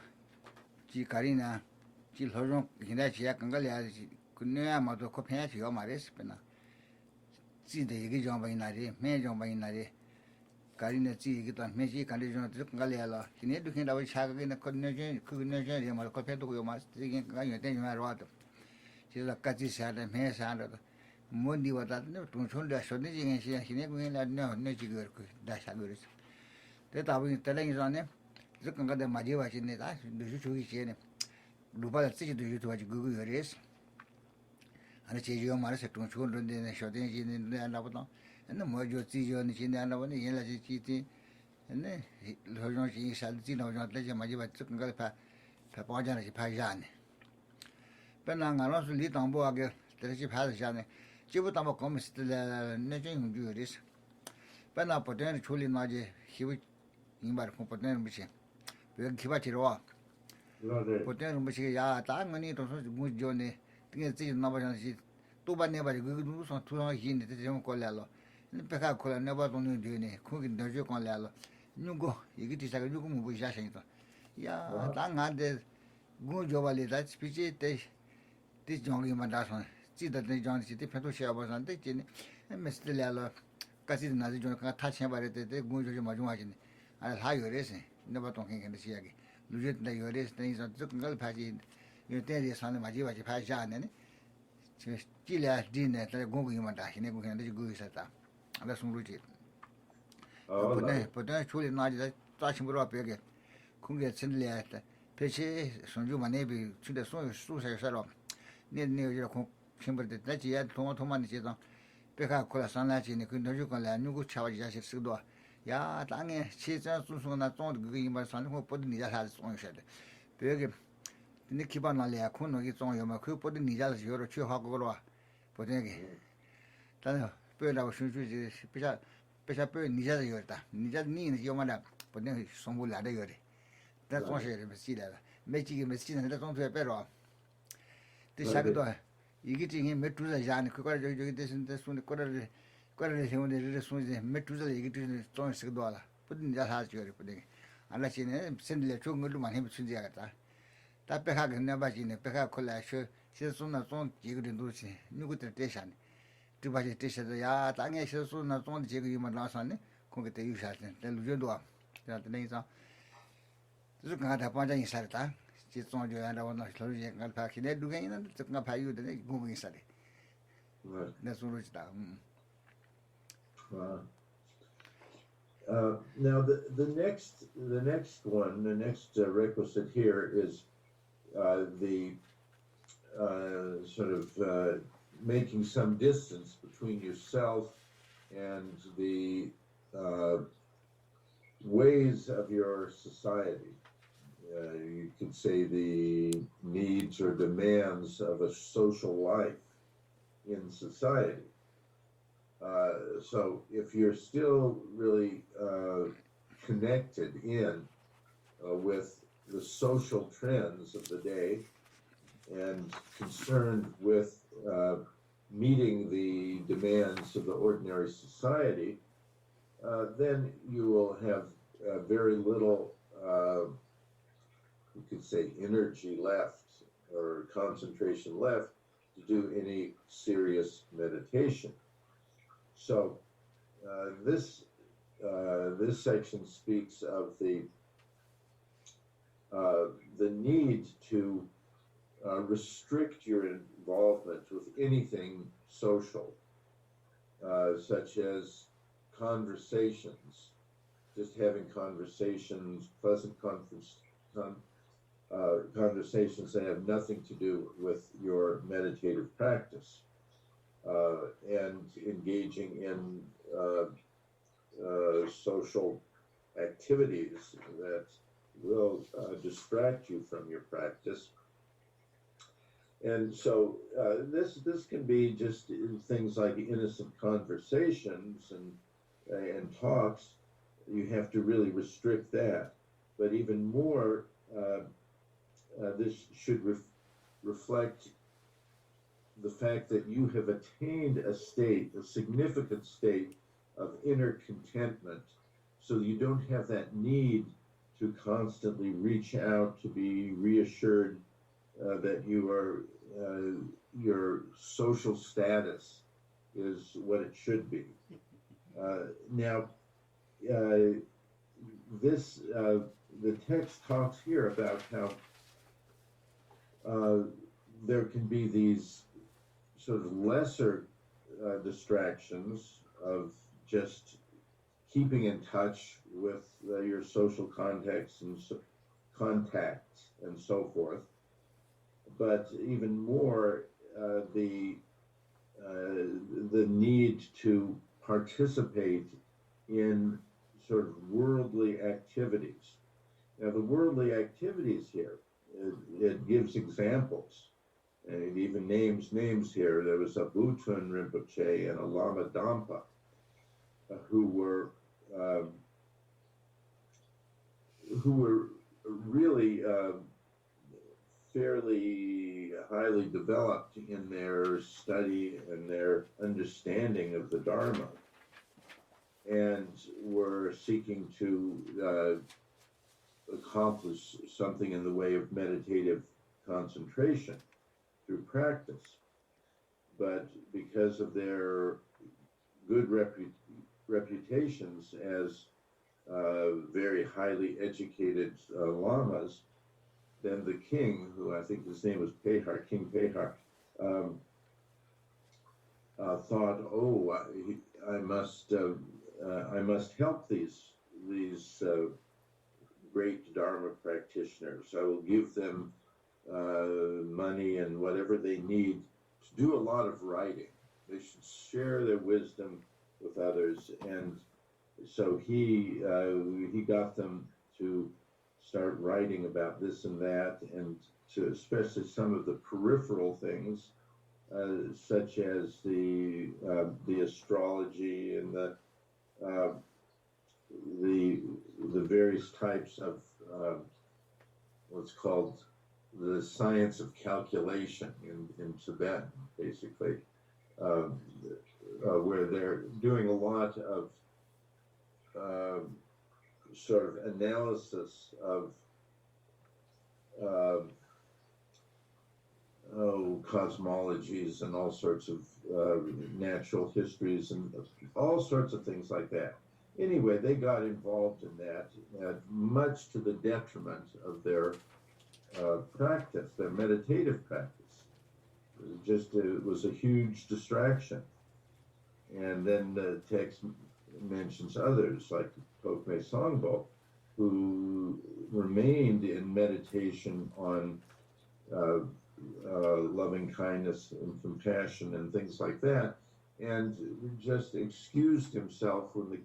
Karina, Gil Horon, Hinachi, Kangalia, Kunia Mato Copenhagen, Maris, Pena. See the Gijon by Nari, Majon by Nari, Karina, see Gitan, Meji, Condition, Galia, he need to get away Chag in the Copenhagen, or compared to your master, taking attention at water. She's a catchy sad and hair sounded. Mundi was that no to show the shortage and she never had no nature dash agures. That I will telling is on them. Looking at the Majiva in it, the situation. Lupa city to you to watch Google race. And it's your master to children in the shortage in the Andavan, and the Mojo Tio and the Chinana, the Yellow City, and then Lojon said, not let your Majiva took and got Papajan as a Pajan. Penang also lit on board, the ship has Jane. Jibutama comes to the Nation do this. But now potentially truly not he would invite potential machine. We'll keep at it all. Potential machine, ya, Tangani to good journey. Think it's number and she two by never good on 2 in the Tijon Colello. And Pecacola never only doing cooking the joke on Lello. You go, you get this like you can move Washington. Ya, Tang had the good job that speech. This young human does one. See that the John City Petusia was on the chin, and Mr. Lello, Cassin, as you can touch him about it, they go to Majumajin. I'll hire your racing, never talking in the Siagi. Legit that your race things are took girl patchy. You tell your son, Majiva, Pajan, and Chile dinner, the go human dash, never can let you go at that. That's legit. But then truly not that touching up again. Couldn't get simply at Peche, some human navy to the suicide salon. Near your chamber that yet tomato money on Pecacola Sanach in the Kundajukan, no good charge as it's door. Ya, Tangy, she's also not on the green by son who put in the has on shed. Peggy, the Nikiban Kuno gets on your Maku put in the Yaz, your two Hagoroa. But again, then bird I was shooting Pesha bird Niza Yorta. Niza means your mother, but then some will add a That's what she see that. Making a machine and that's on to a better. The Shagdo, you getting him met to the Jan, you get this and this one, the quarter when the response met to the you get in the $6. Put in that house you're putting. Unless you send the 2 good man him to the other. That Pehag never in a Pehag collage, she's soon as on you can do new good tradition. To vegetation, the yard, I guess soon as on the jigger you might last Sunday, could get the use at the Ludo. That the names are. Look at a point in Sarta. She's on you and I want to close and pack it again and took up you the next moving study. That's what it's down. Now the next one, the next requisite here is the sort of making some distance between yourself and the ways of your society. You could say the needs or demands of a social life in society. So if you're still really connected in with the social trends of the day and concerned with meeting the demands of the ordinary society, then you will have very little, you could say, energy left or concentration left to do any serious meditation. So this section speaks of the need to restrict your involvement with anything social, such as conversations, just having conversations, pleasant conversations that have nothing to do with your meditative practice, and engaging in social activities that will distract you from your practice. And so this can be just things like innocent conversations and talks. You have to really restrict that. But even more, this should reflect the fact that you have attained a significant state of inner contentment, so you don't have that need to constantly reach out to be reassured that your social status is what it should be. Now, the text talks here about how there can be these sort of lesser distractions of just keeping in touch with your social contacts and so forth. But even more, the need to participate in sort of worldly activities. Now, the worldly activities here, it gives examples, and it even names names here. There was a Bhutan Rinpoche and a Lama Dampa who were really fairly highly developed in their study and their understanding of the Dharma, and were seeking to accomplish something in the way of meditative concentration through practice. But because of their good reputations as very highly educated lamas, then the king, who I think his name was Pehar, King Pehar, thought, oh, I must help these great Dharma practitioners. I will give them money and whatever they need to do a lot of writing. They should share their wisdom with others. And so he got them to start writing about this and that, and to especially some of the peripheral things, such as the astrology and the various types of what's called the science of calculation in Tibet, basically, where they're doing a lot of sort of analysis of cosmologies and all sorts of natural histories and all sorts of things like that. Anyway, they got involved in that, much to the detriment of their practice, their meditative practice. It was a huge distraction. And then the text mentions others, like Tokme Sangpo, who remained in meditation on loving kindness and compassion and things like that, and just excused himself when the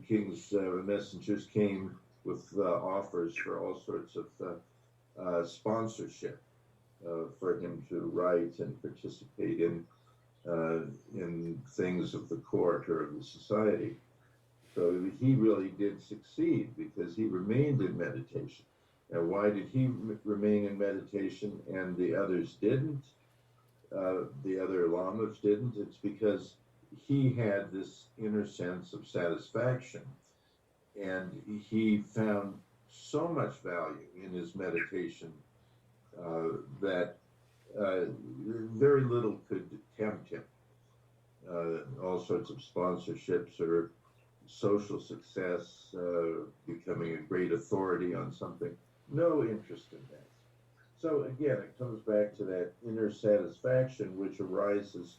king's messengers came with offers for all sorts of sponsorship for him to write and participate in in things of the court or of the society. So he really did succeed because he remained in meditation. And why did he remain in meditation and the others didn't? The other lamas didn't? It's because he had this inner sense of satisfaction. And he found so much value in his meditation that very little could tempt him. All sorts of sponsorships or social success, becoming a great authority on something, no interest in that. So again, it comes back to that inner satisfaction which arises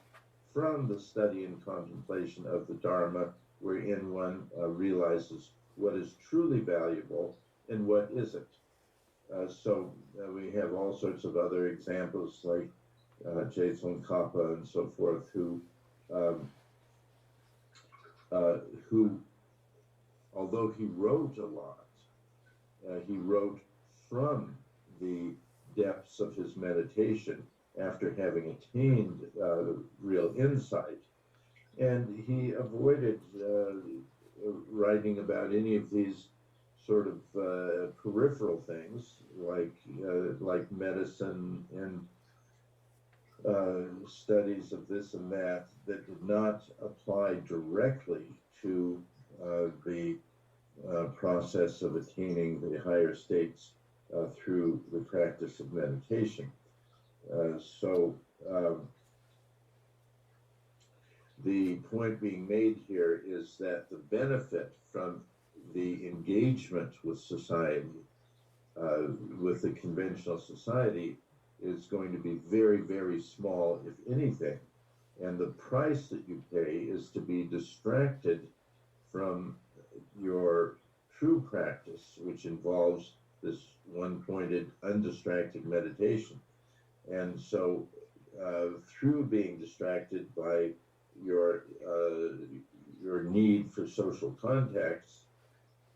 from the study and contemplation of the Dharma, wherein one realizes what is truly valuable and what isn't. So we have all sorts of other examples like Tsongkhapa and so forth, who, although he wrote a lot, he wrote from the depths of his meditation after having attained real insight. And he avoided writing about any of these sort of peripheral things like medicine and studies of this and that did not apply directly to the process of attaining the higher states through the practice of meditation. So the point being made here is that the benefit from the engagement with society, with the conventional society, is going to be very, very small, if anything. And the price that you pay is to be distracted from your true practice, which involves this one-pointed, undistracted meditation. And so through being distracted by your need for social contacts,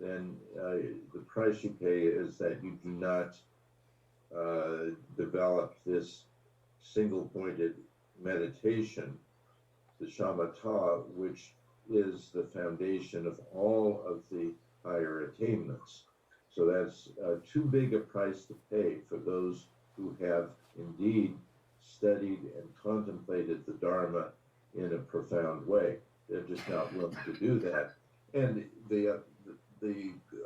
then the price you pay is that you do not develop this single-pointed meditation, the shamatha, which is the foundation of all of the higher attainments. So that's too big a price to pay for those who have indeed studied and contemplated the Dharma in a profound way. They're just not willing to do that. And the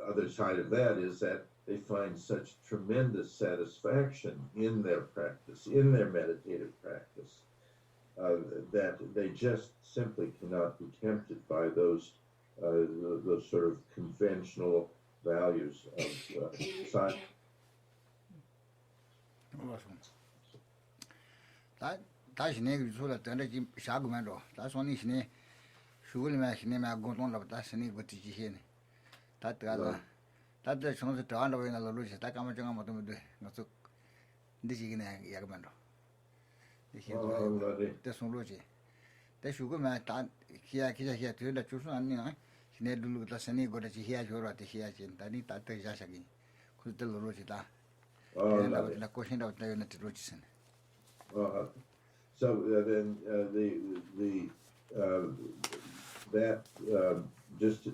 other side of that is that they find such tremendous satisfaction in their practice, in their meditative practice, that they just simply cannot be tempted by those sort of conventional values of society. 다들 정서 더한다 보이나 로로지 다 까만 정한 것도 돼. 나서 니지기네 야그만도. 대송로지. 대슈고만 다 기야 들다 줄수 아니야. 시내 둘다 선이 거지 희야 줘라 희야진. 다니 다들 자식이. 그들 로로지다. 나 고신다 되는 로지선. So then that just to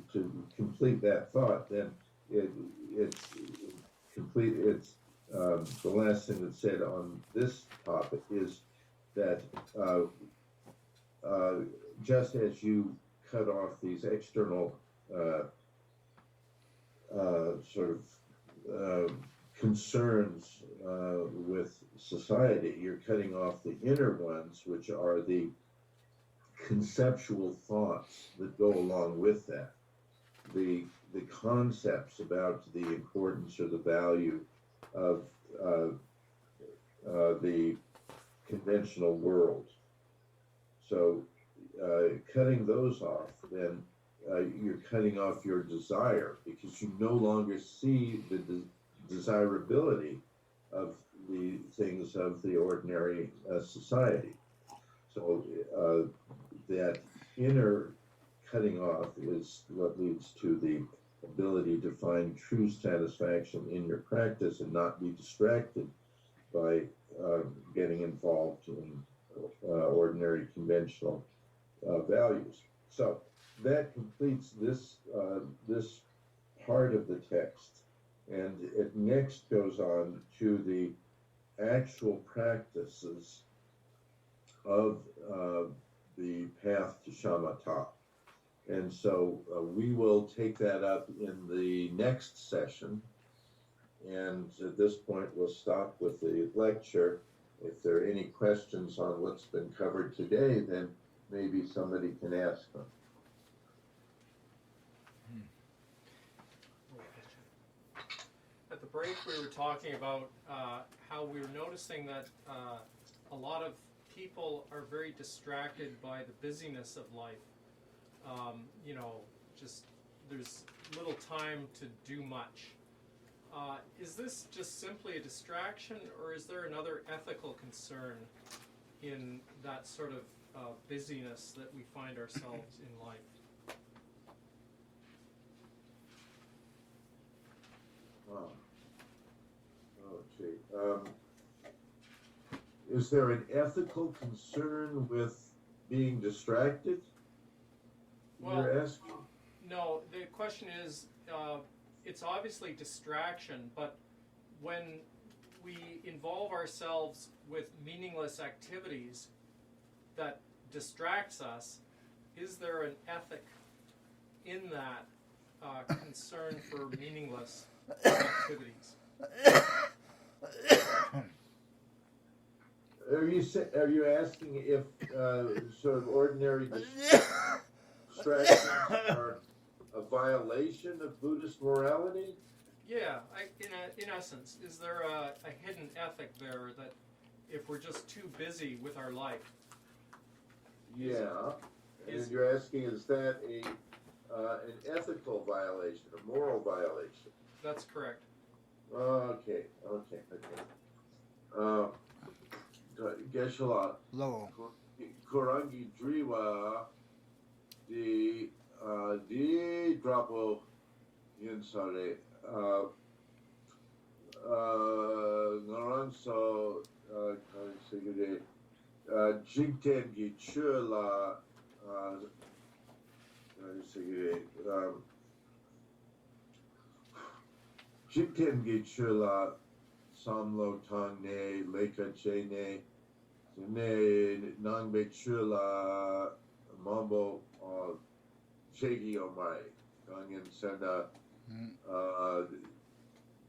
complete that thought, then it's complete. It's the last thing that's said on this topic is that just as you cut off these external sort of concerns with society, you're cutting off the inner ones, which are the conceptual thoughts that go along with that, the concepts about the importance or the value of the conventional world. So cutting those off, then you're cutting off your desire, because you no longer see the desirability of the things of the ordinary society. So that inner cutting off is what leads to the ability to find true satisfaction in your practice and not be distracted by getting involved in ordinary conventional values. So that completes this part of the text, and it next goes on to the actual practices of the path to shamatha. And so we will take that up in the next session. And at this point, we'll stop with the lecture. If there are any questions on what's been covered today, then maybe somebody can ask them. At the break, we were talking about how we were noticing that a lot of people are very distracted by the busyness of life. Just there's little time to do much. Is this just simply a distraction, or is there another ethical concern in that sort of busyness that we find ourselves in life? Okay. Is there an ethical concern with being distracted? You're asking? No, the question is, it's obviously distraction, but when we involve ourselves with meaningless activities that distracts us, is there an ethic in that concern for meaningless activities? Are you asking if sort of ordinary distractions are a violation of Buddhist morality? Yeah, in essence, is there a hidden ethic there that if we're just too busy with our life? Yeah, and you're asking, is that an ethical violation, a moral violation? That's correct. Okay. Geshe Lharam Low. Kurangi Driwa di drapo yinsare ngaranso sigide jingten gi chula sigide jingten gi chula samlo tang ne leka che ne nangbe chula mambo chegi omai gangen senda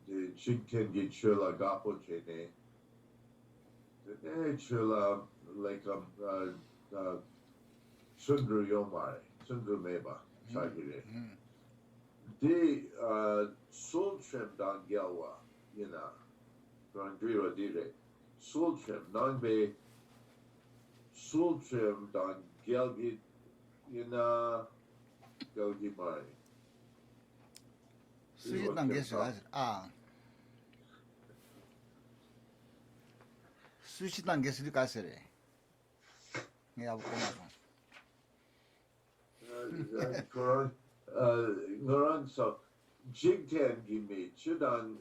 the jingten gi chula gapo che ne chula leka sundru yomai sundru meba chagire de sultrim dan gelwa Rangriwa dire sultrim nangbe sultrim dan gelgi gelgi mai 수시 단계에서 수시 단계에서 가서래. 내가 보고 Ngoran so jigten gimi chudan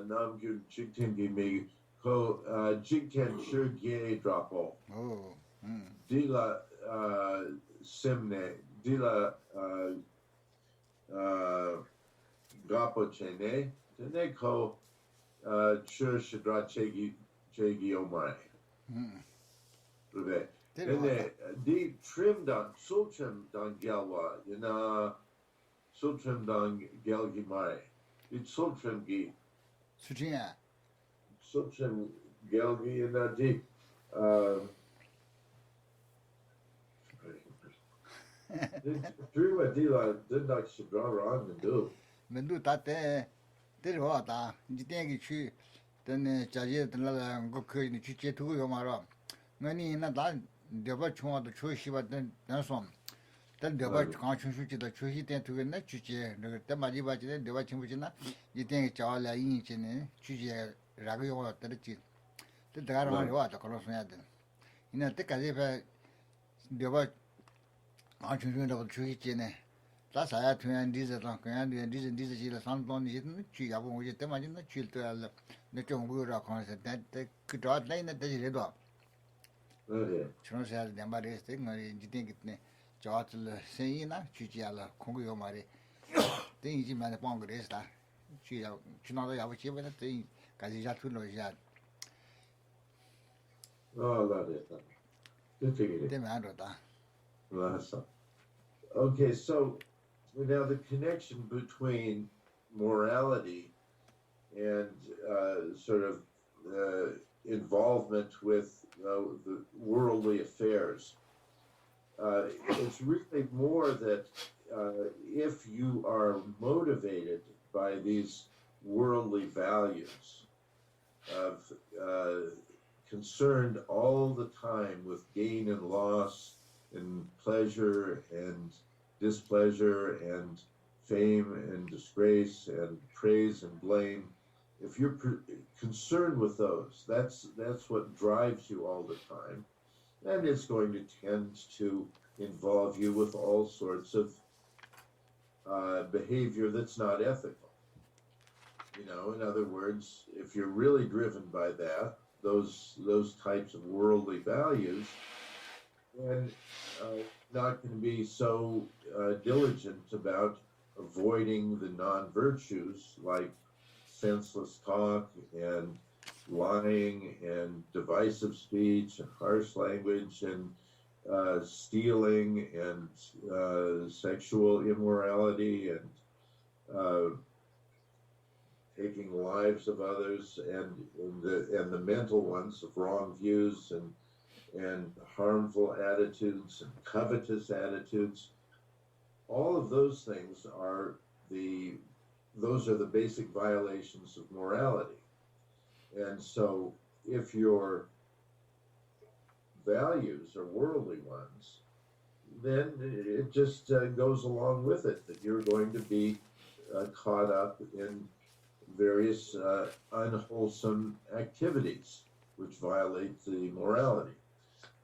namgyun jigten gimi ko jigten shurgye drapo dila simne dila drapo chene tene ko chur shadra chegi omai rube tene di trim dan sul trim dan gelwa sultrim dan gelgi mai it sultrim gi 수진야. sultrim gelgi di Driwa dila dindak shidra ran mendu mendu tate 데려와다. 이때기 취 then 자제 들라가 그 취제 두고 요 말아. 너니 나다 대바 총아도 초시바든 난솜. 단 대바 강춘수지도 초시된 두겠네 취제 너 때마지 바지데 대바 친구지나 이때기 자와라 인치네 취제 라고 요 때렸지. 대가로 와도 그러서야 돼. 이날 때까지 봐 대바 강춘수도 초시지네. 다사야 투한 디저랑 그냥 디저지를 상동이 있는 취야고 오지 때마지는 취일도 내 정부라 강에서 그 도와내는 데지래도 Okay. Churonsha Dambari thing, you think it George Sayina, Chujiala, Kongo Mari. Then you man the Pongress, Chinoda Yawachi, but I think Kazijatuno Yad. Oh, that is. Good figure. Demandota. Awesome. Okay, so now the connection between morality and sort of involvement with the worldly affairs. It's really more that if you are motivated by these worldly values of concerned all the time with gain and loss and pleasure and displeasure and fame and disgrace and praise and blame, if you're concerned with those, that's what drives you all the time, and it's going to tend to involve you with all sorts of behavior that's not ethical. You know, in other words, if you're really driven by that, those types of worldly values, then not going to be so diligent about avoiding the non-virtues like senseless talk and lying and divisive speech and harsh language and stealing and sexual immorality and taking lives of others and the mental ones of wrong views and harmful attitudes and covetous attitudes. All of those things are the basic violations of morality. And so if your values are worldly ones, then it just goes along with it, that you're going to be caught up in various unwholesome activities which violate the morality.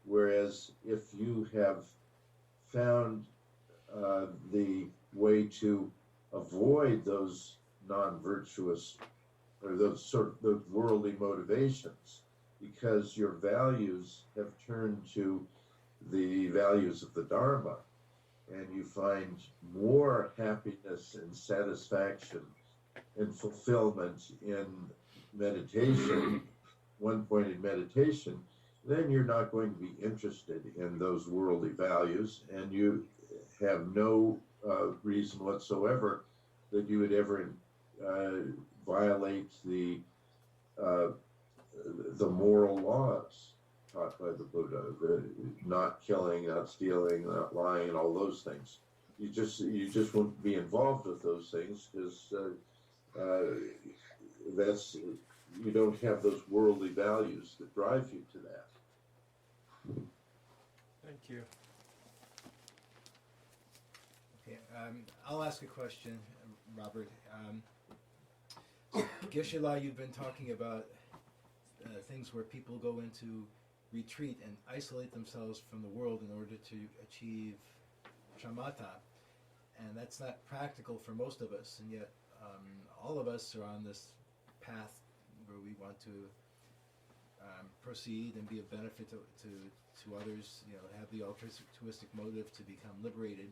Whereas if you have found the way to avoid those non-virtuous or those worldly motivations, because your values have turned to the values of the Dharma, and you find more happiness and satisfaction and fulfillment in meditation, one-pointed meditation, then you're not going to be interested in those worldly values, and you have no reason whatsoever that you would ever violate the moral laws taught by the Buddha, the not killing, not stealing, not lying, and all those things. You just won't be involved with those things because you don't have those worldly values that drive you to that. Thank you. Okay, I'll ask a question, Robert. Geshe La, you've been talking about things where people go into retreat and isolate themselves from the world in order to achieve shamatha, and that's not practical for most of us, and yet all of us are on this path where we want to proceed and be of benefit to others, you know, have the altruistic motive to become liberated.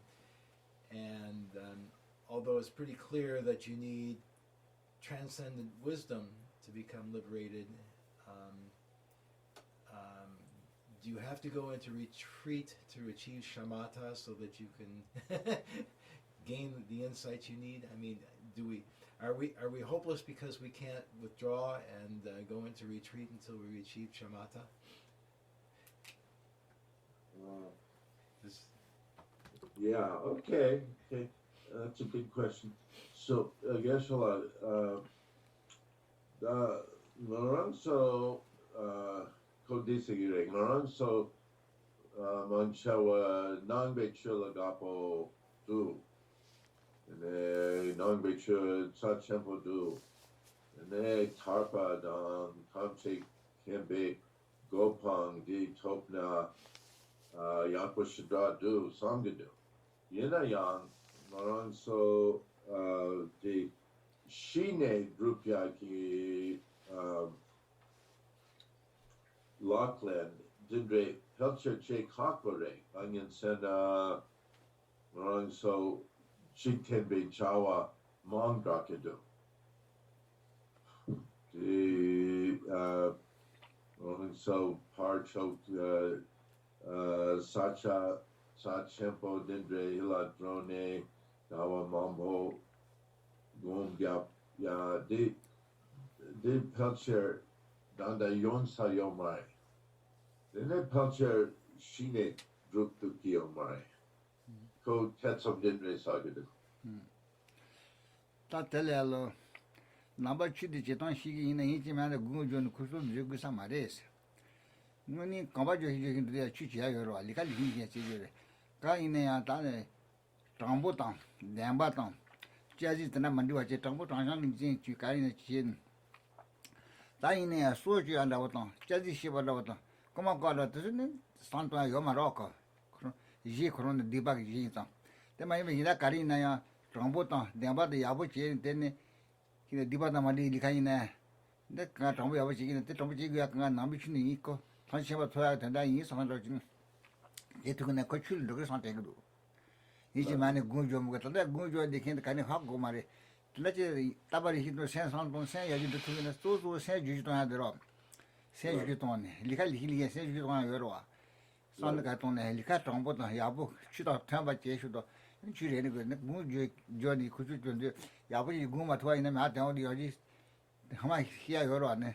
And although it's pretty clear that you need transcendent wisdom to become liberated, do you have to go into retreat to achieve shamatha so that you can gain the insights you need? I mean, are we hopeless because we can't withdraw and go into retreat until we achieve shamatha? Yeah, okay. That's a big question. So, Geshe La, Lorenzo Kodisagire, Lorenzo Manchawa Nangbe Chula Gapo Du, and Nangbe Chula Chenmo Du, and Tarpa Dan Kamche Kembe Gopang Di Topna Yankwa Shadra Du Samgadu. Yena Yang Lorenzo the Shine Drupya ki Lachlan Dindre Pelcher Che Kakore, Onion Sena, Rong So, Chiktenbe Chawa, Mong Dakadu. So Parchok, Sacha, Sachempo, Dindre, Hila Drone, Dawa Mambo, Gom Gap, Ya, Did Pelcher, Danda Yonsa Yomai. Then Pelcher, Shine, Druktuki Yomai. Ko Tetsom Dindre Sagadu. 다 telelo number 2 di cheton shigi ina hinchi man gu jon kusul jugu sa mares ngoni kamba jo hi hin de chi chi ya yoro ali ka li hi chi jore ka ina ya ta ne tangbo tang nyamba tang jaji tana mandi wa che tangbo tang sang ni jin chi ka ina chi ta ina ya so ju anda wa tang jaji shi ba da tang koma ka da tu ne san to yo ma ro ko ji kron di ba ji tang te mai me ina ka ina ya tangbo tang nyamba de ya bo che de ne ki di ba da ma di li ka ina de ka tangbo ya bo chi ina te tangbo ji ga ka na mi chi ni ko tan shi ba to ya da yin san ro jin ye tu ne ko chul do san te gu 이제 많이 군조 먹었다. 군조 되긴 간에 하고 말이. 근데 따바리 히도 생산동 생야지도 투기는 소소 생주지도 하더라. 생주지 동안에 리가 리리게 생주지 동안 여러와. 산가 동네 리가 정보도 야부 치다 탐바 제수도 주례는 그 군조 조니 구주존데 야부지 군마 도와 있는 마 대원이 어디 하마 히야 여러와네.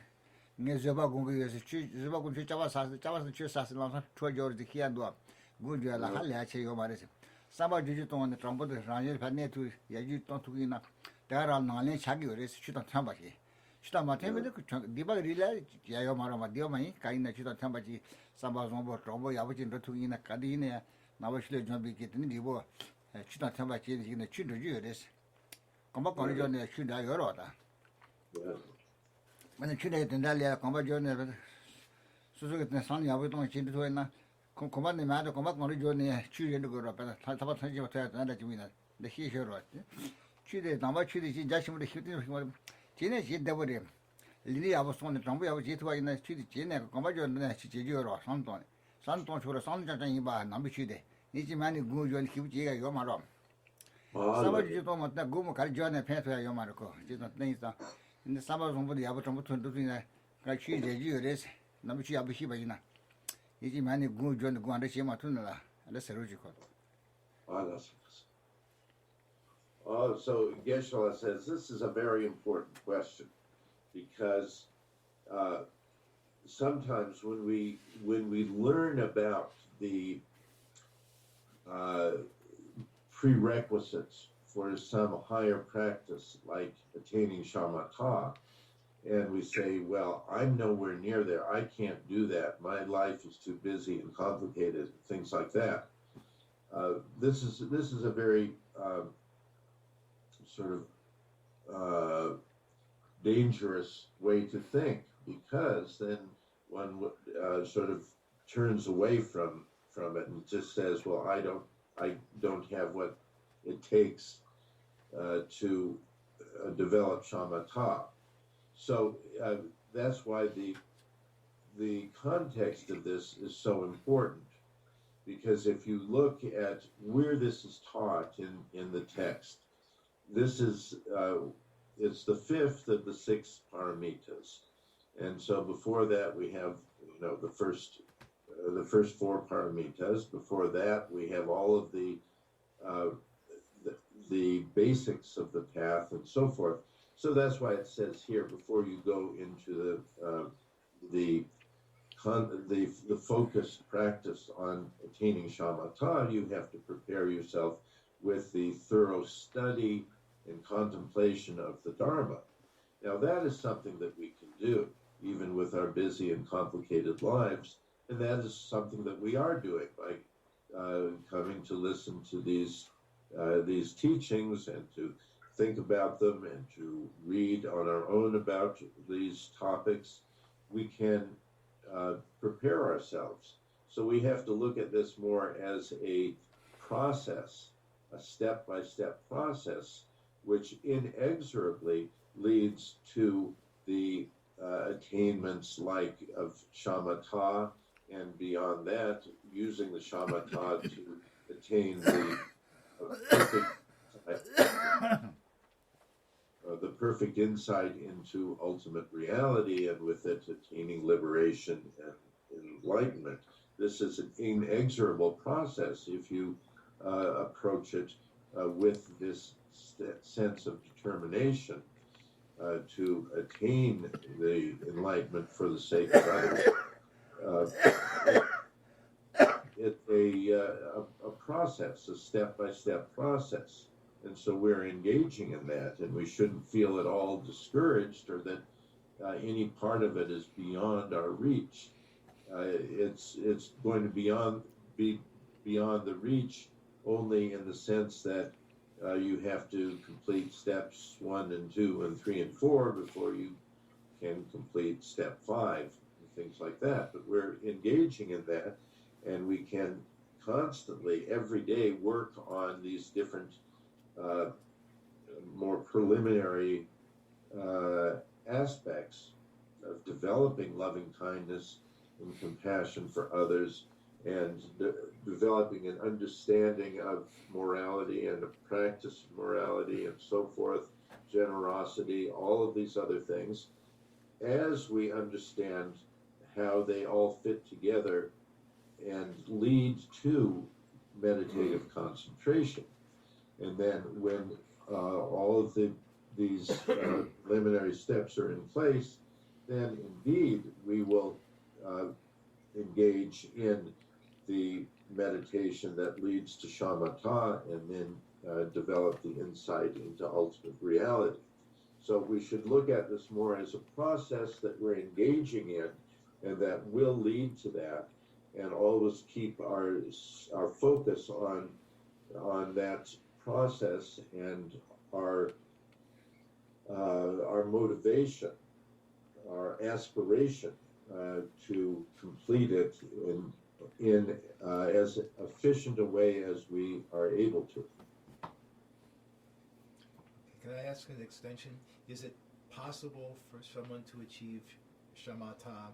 네 저바 군고에서 저바 군주 잡아서 취사스라서 초저르지 히야도 군조라 할래체 요 말이지. 사바 주지 동안에 정보도 라니 반네투 야지 동투기나 대ral 나네 차기 그래서 추다 탐바지 추다 마테메도 그 디바 리라 야요 마라마 디오마이 카이나 추다 탐바지 사바 정보 정보 야부진 도투기나 카디네 나버실에 좀비 기트니 디보 추다 탐바지 이네 추도지 그래서 컴바 거리 전에 추다 여러다 만에 추다 된달이야 컴바 전에 수수겠네 산 야부동 진도에나 컴바네 마도 컴바 거리 전에 추연도 그러 타바 타지 못해 나다 주미나 내 희셔로 왔지 취대 남아 취대 진짜 심으로 힘든 거 지네 지대버리 리리 아버손에 정부 아버 지투가 있는 취대 지네 컴바전에 지지여로 산동 초로 산장장 이바 남비 취대 이지 많이 구전 기부지가 요 말어 사바지도 못다 구모 갈 전에 패서야 요 말고 지도 내서 근데 사바 정부도 야부 정부 돈도이나 가 취재지여레스 남비 취 아버 시바이나 이지 많이 구전 구한테 시마 투는라 알아 세로지고 So Geshe says this is a very important question because sometimes when we learn about the prerequisites for some higher practice like attaining shamatha, and we say, well, I'm nowhere near there, I can't do that, my life is too busy and complicated, things like that. This is a very sort of dangerous way to think, because then one sort of turns away from it and just says, well, I don't have what it takes to develop shamatha. So that's why the context of this is so important, because if you look at where this is taught in the text, this is it's the fifth of the 6 paramitas, and so before that we have the first 4 paramitas. Before that we have all of the basics of the path and so forth. So that's why it says here, before you go into the focused practice on attaining shamatha, you have to prepare yourself with the thorough study and contemplation of the Dharma. Now that is something that we can do, even with our busy and complicated lives, and that is something that we are doing by coming to listen to these teachings and to think about them and to read on our own about these topics. We can prepare ourselves. So we have to look at this more as a process, a step-by-step process, which inexorably leads to the attainments like of shamatha and beyond that, using the shamatha to attain the perfect, the perfect insight into ultimate reality, and with it attaining liberation and enlightenment. This is an inexorable process if you approach it with this sense of determination to attain the enlightenment for the sake of others. It's a process, a step-by-step process. And so we're engaging in that, and we shouldn't feel at all discouraged or that any part of it is beyond our reach. It's going to be beyond the reach only in the sense that you have to complete steps 1 and 2 and 3 and 4 before you can complete step 5 and things like that. But we're engaging in that, and we can constantly, every day, work on these different more preliminary aspects of developing loving kindness and compassion for others, and developing an understanding of morality and a practice of morality and so forth, generosity, all of these other things, as we understand how they all fit together and lead to meditative concentration. And then when all of these preliminary steps are in place, then indeed we will engage in the meditation that leads to shamatha, and then develop the insight into ultimate reality. So we should look at this more as a process that we're engaging in, and that will lead to that, and always keep our focus on that process, and our motivation, our aspiration to complete it in as efficient a way as we are able to. Can I ask an extension? Is it possible for someone to achieve shamatha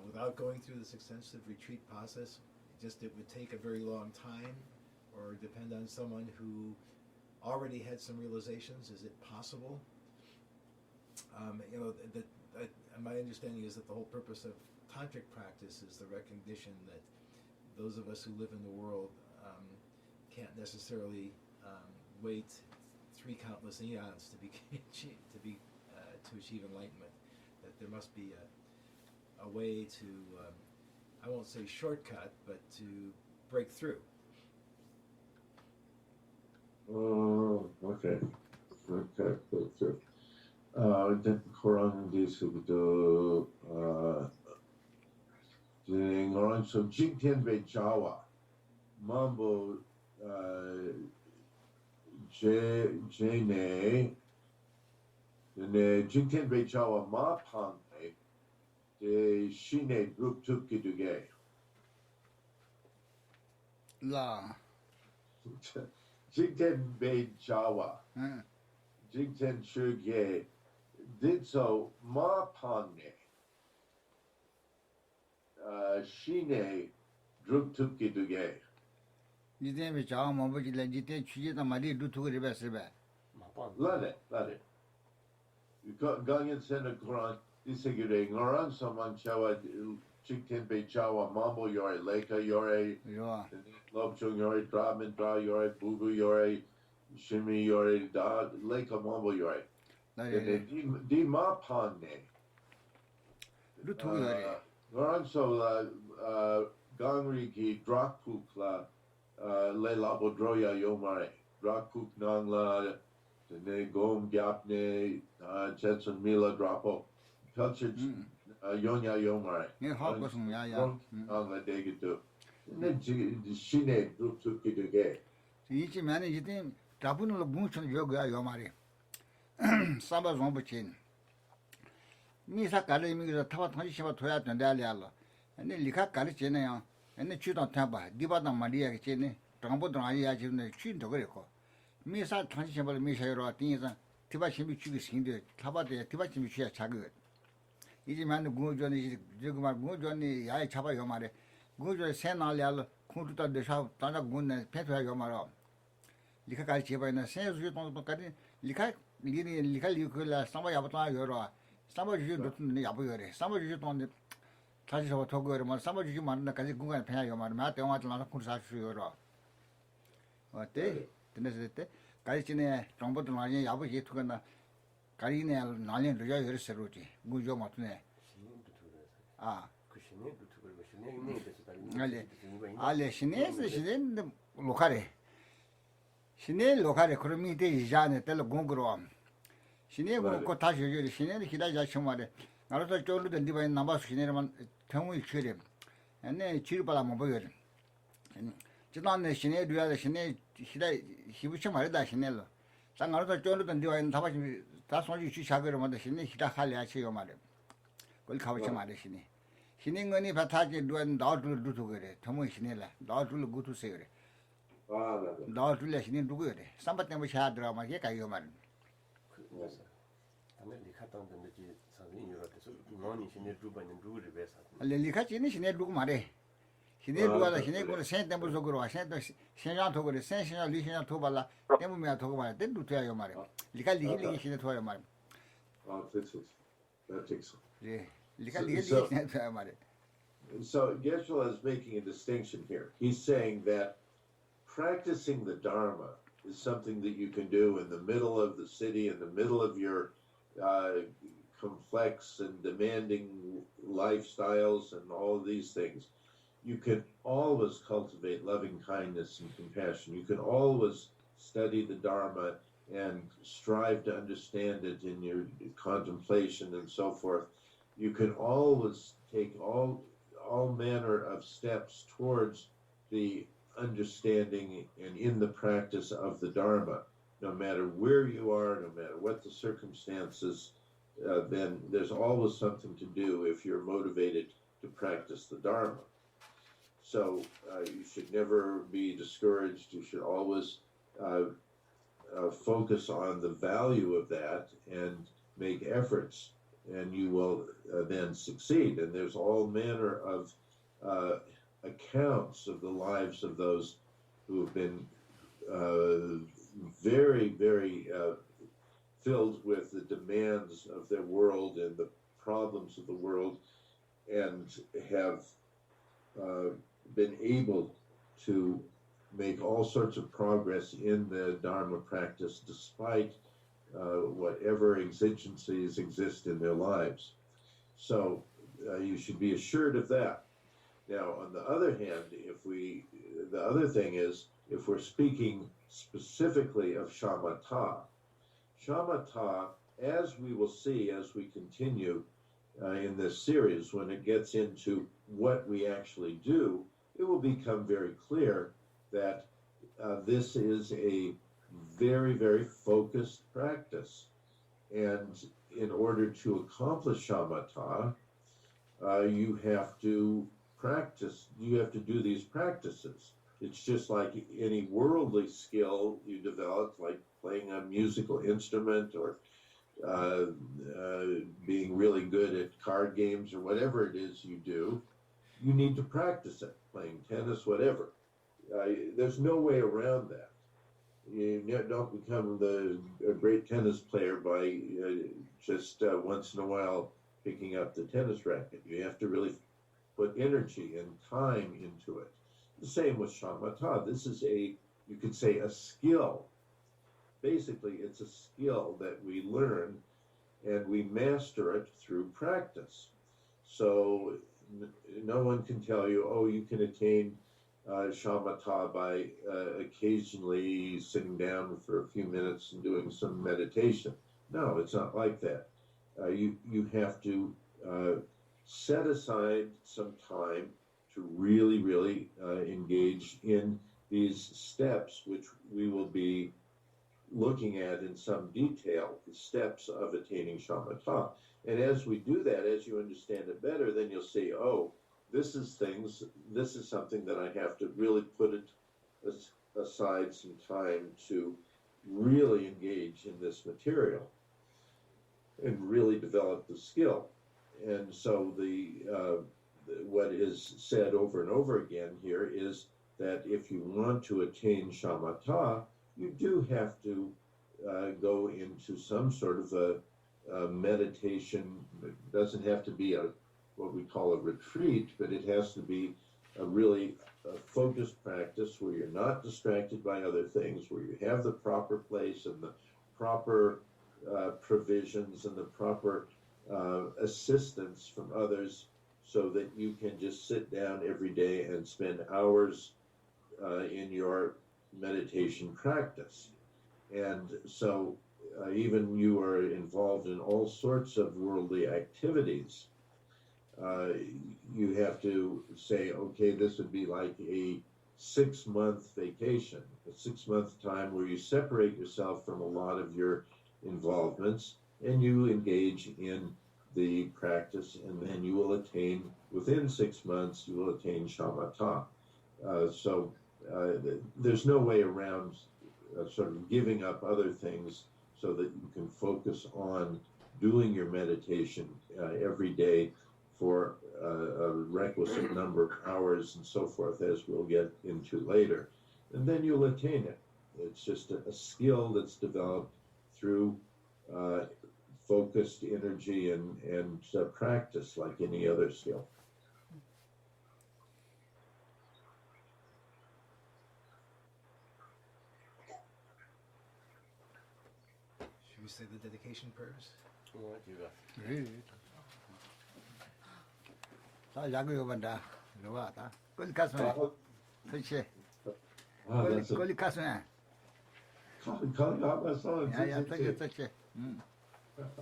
without going through this extensive retreat process? Just it would take a very long time, or depend on someone who already had some realizations? Is it possible? My understanding is that the whole purpose of tantric practice is the recognition that those of us who live in the world can't necessarily wait 3 countless eons to achieve enlightenment. That there must be a way to, I won't say shortcut, but to break through. Oh, okay. Okay, break through. The Quran is the Quran so Jingtian Bei Jawa Mambo Jene the Jingtian Bei Jawa Ma Pang de Shine Group Tuki Duge La. Jingtian Bei Jawa Jingtian Shuge did so Ma Pangne Shine Drup Tuki Duge. Jiten be chawa mambo chile, jiten chuji ta mali du tuku riba sriba. Lade. Ganyan Sena Quran, Disagure, Ngoran Saman Chawa, Chicken Bay Chawa, Mambo Yore, Leka Yore, Yo. Lobchung Yore, Dramin Dra Yore, Bubu Yore, Shimi Yore, Da, Leka Mambo Yore. Di Ma Panne. Du tuku yore. Ngoran so Gangri Ki Drakukla, Le Labo Droya Yomare, Drakuk Nangla, Ne Gom Gyapne, Jetson Mila Drapo, Culture Yonya Yomare. Nge hao kusung ya. Nangla Degitu. Ne Shine Drup Tuki Duge. Ichi mani jiten tapun lo gung chun yo gaya yo mari. Samba zombo chen. Misa kari mi gida taba tangshi shiba toya tuandaya liya lo. Ane lika kari chene yang, ane chudang tenpa, diba dang mali ya ki chene, tangpo dang ya chene, chun togore ko. Misa tangshi shiba lo misa yoro, tingi zang, tiba shimbi chuki singde, taba de tiba shimbi chuya chaga. 이지만 구조니 지금 구조니 야이 잡아요 말에 구조 세나려 콘투다 데샤 다나 군네 페트야요 말어 리카까지 제바이나 세수지 동동까지 리카 리콜라 삼바 야부터 요러 삼바 주지 놓는 야부요래 삼바 주지 동네 다시 저 도거를 뭐 삼바 주지 만나까지 군간에 페야요 말에 마 대화도 나서 군사수요러 어때 근데 가리치네 정보도 많이 야부지 투거나 가리네 나는 저야 열세로지 구조 맞네 아 알레 신네 로카레 신네 로카레 그러면 이제 이자네 텔 공그로 신네 고 다시 저기 신네 기다자 정말에 나로서 쫄르데 디바인 남바스 신네만 병을 치래 네 치르바라 뭐 보여 지난네 신네 두야데 신네 기다 히부치 말이다 신네로 상가로서 쫄르데 디바인 다바지 다 손이 주샤거를 먼저 신네 기다 할래 치요 말에 그걸 가보지 말에 신네 신행건이 바타지 누안 나둘 두두 그래. 더모 신내라. 나둘 구두세 그래. 아, 네. 나둘 신내 누구 그래. 삼바 때문에 샤드라 막게 가요 말. 그래서 담에 리카던데 지 사진 유럽에서 너니 신내 두바는 누구를 배사. 리카치니 신내 누구 말해. 신내 누가다 신내 거를 세 때문에 저거로 와. 세도 신장 더 그래. 세신장 리신장 더 발라. 때문에 더 말해. 때 두트야요 말해. 리카 리기 신내 더요 말. 아, that's it. That takes. 예. 리카 리기 신내 더요 말해. So Geshe is making a distinction here. He's saying that practicing the Dharma is something that you can do in the middle of the city, in the middle of your complex and demanding lifestyles and all of these things. You can always cultivate loving kindness and compassion. You can always study the Dharma and strive to understand it in your contemplation and so forth. You can always take all manner of steps towards the understanding and in the practice of the Dharma, no matter where you are, no matter what the circumstances, then there's always something to do if you're motivated to practice the Dharma. So you should never be discouraged. You should always focus on the value of that and make efforts, and you will then succeed. And there's all manner of accounts of the lives of those who have been very, very filled with the demands of their world and the problems of the world, and have been able to make all sorts of progress in the Dharma practice despite whatever exigencies exist in their lives. So you should be assured of that. Now, on the other hand, the other thing is, if we're speaking specifically of Shamatha, as we will see as we continue in this series, when it gets into what we actually do, it will become very clear that this is a very, very focused practice. And in order to accomplish Shamatha, you have to practice, you have to do these practices. It's just like any worldly skill you develop, like playing a musical instrument or being really good at card games or whatever it is you do. You need to practice it, playing tennis, whatever. There's no way around that. You don't become a great tennis player by just once in a while picking up the tennis racket. You have to really put energy and time into it. The same with Shamatha. This is you could say, a skill. Basically, it's a skill that we learn and we master it through practice. So no one can tell you, oh, you can attain Shamatha by occasionally sitting down for a few minutes and doing some meditation. No, it's not like that. You have to set aside some time to really, really engage in these steps, which we will be looking at in some detail, the steps of attaining Shamatha. And as we do that, as you understand it better, then you'll see, oh, this is something that I have to really put aside some time to really engage in this material and really develop the skill. And so what is said over and over again here is that if you want to attain shamatha, you do have to go into some sort of a meditation. It doesn't have to be what we call a retreat, but it has to be a really focused practice where you're not distracted by other things, where you have the proper place and the proper provisions and the proper assistance from others, so that you can just sit down every day and spend hours in your meditation practice. And so even you are involved in all sorts of worldly activities, you have to say, okay, this would be like a 6-month vacation, a 6-month time where you separate yourself from a lot of your involvements and you engage in the practice, and then you will attain, within 6 months, you will attain shamatha. So there's no way around sort of giving up other things so that you can focus on doing your meditation every day for a requisite number of hours and so forth, as we'll get into later. And then you'll attain it. It's just a skill that's developed through focused energy and practice, like any other skill. Should we say the dedication prayers? That's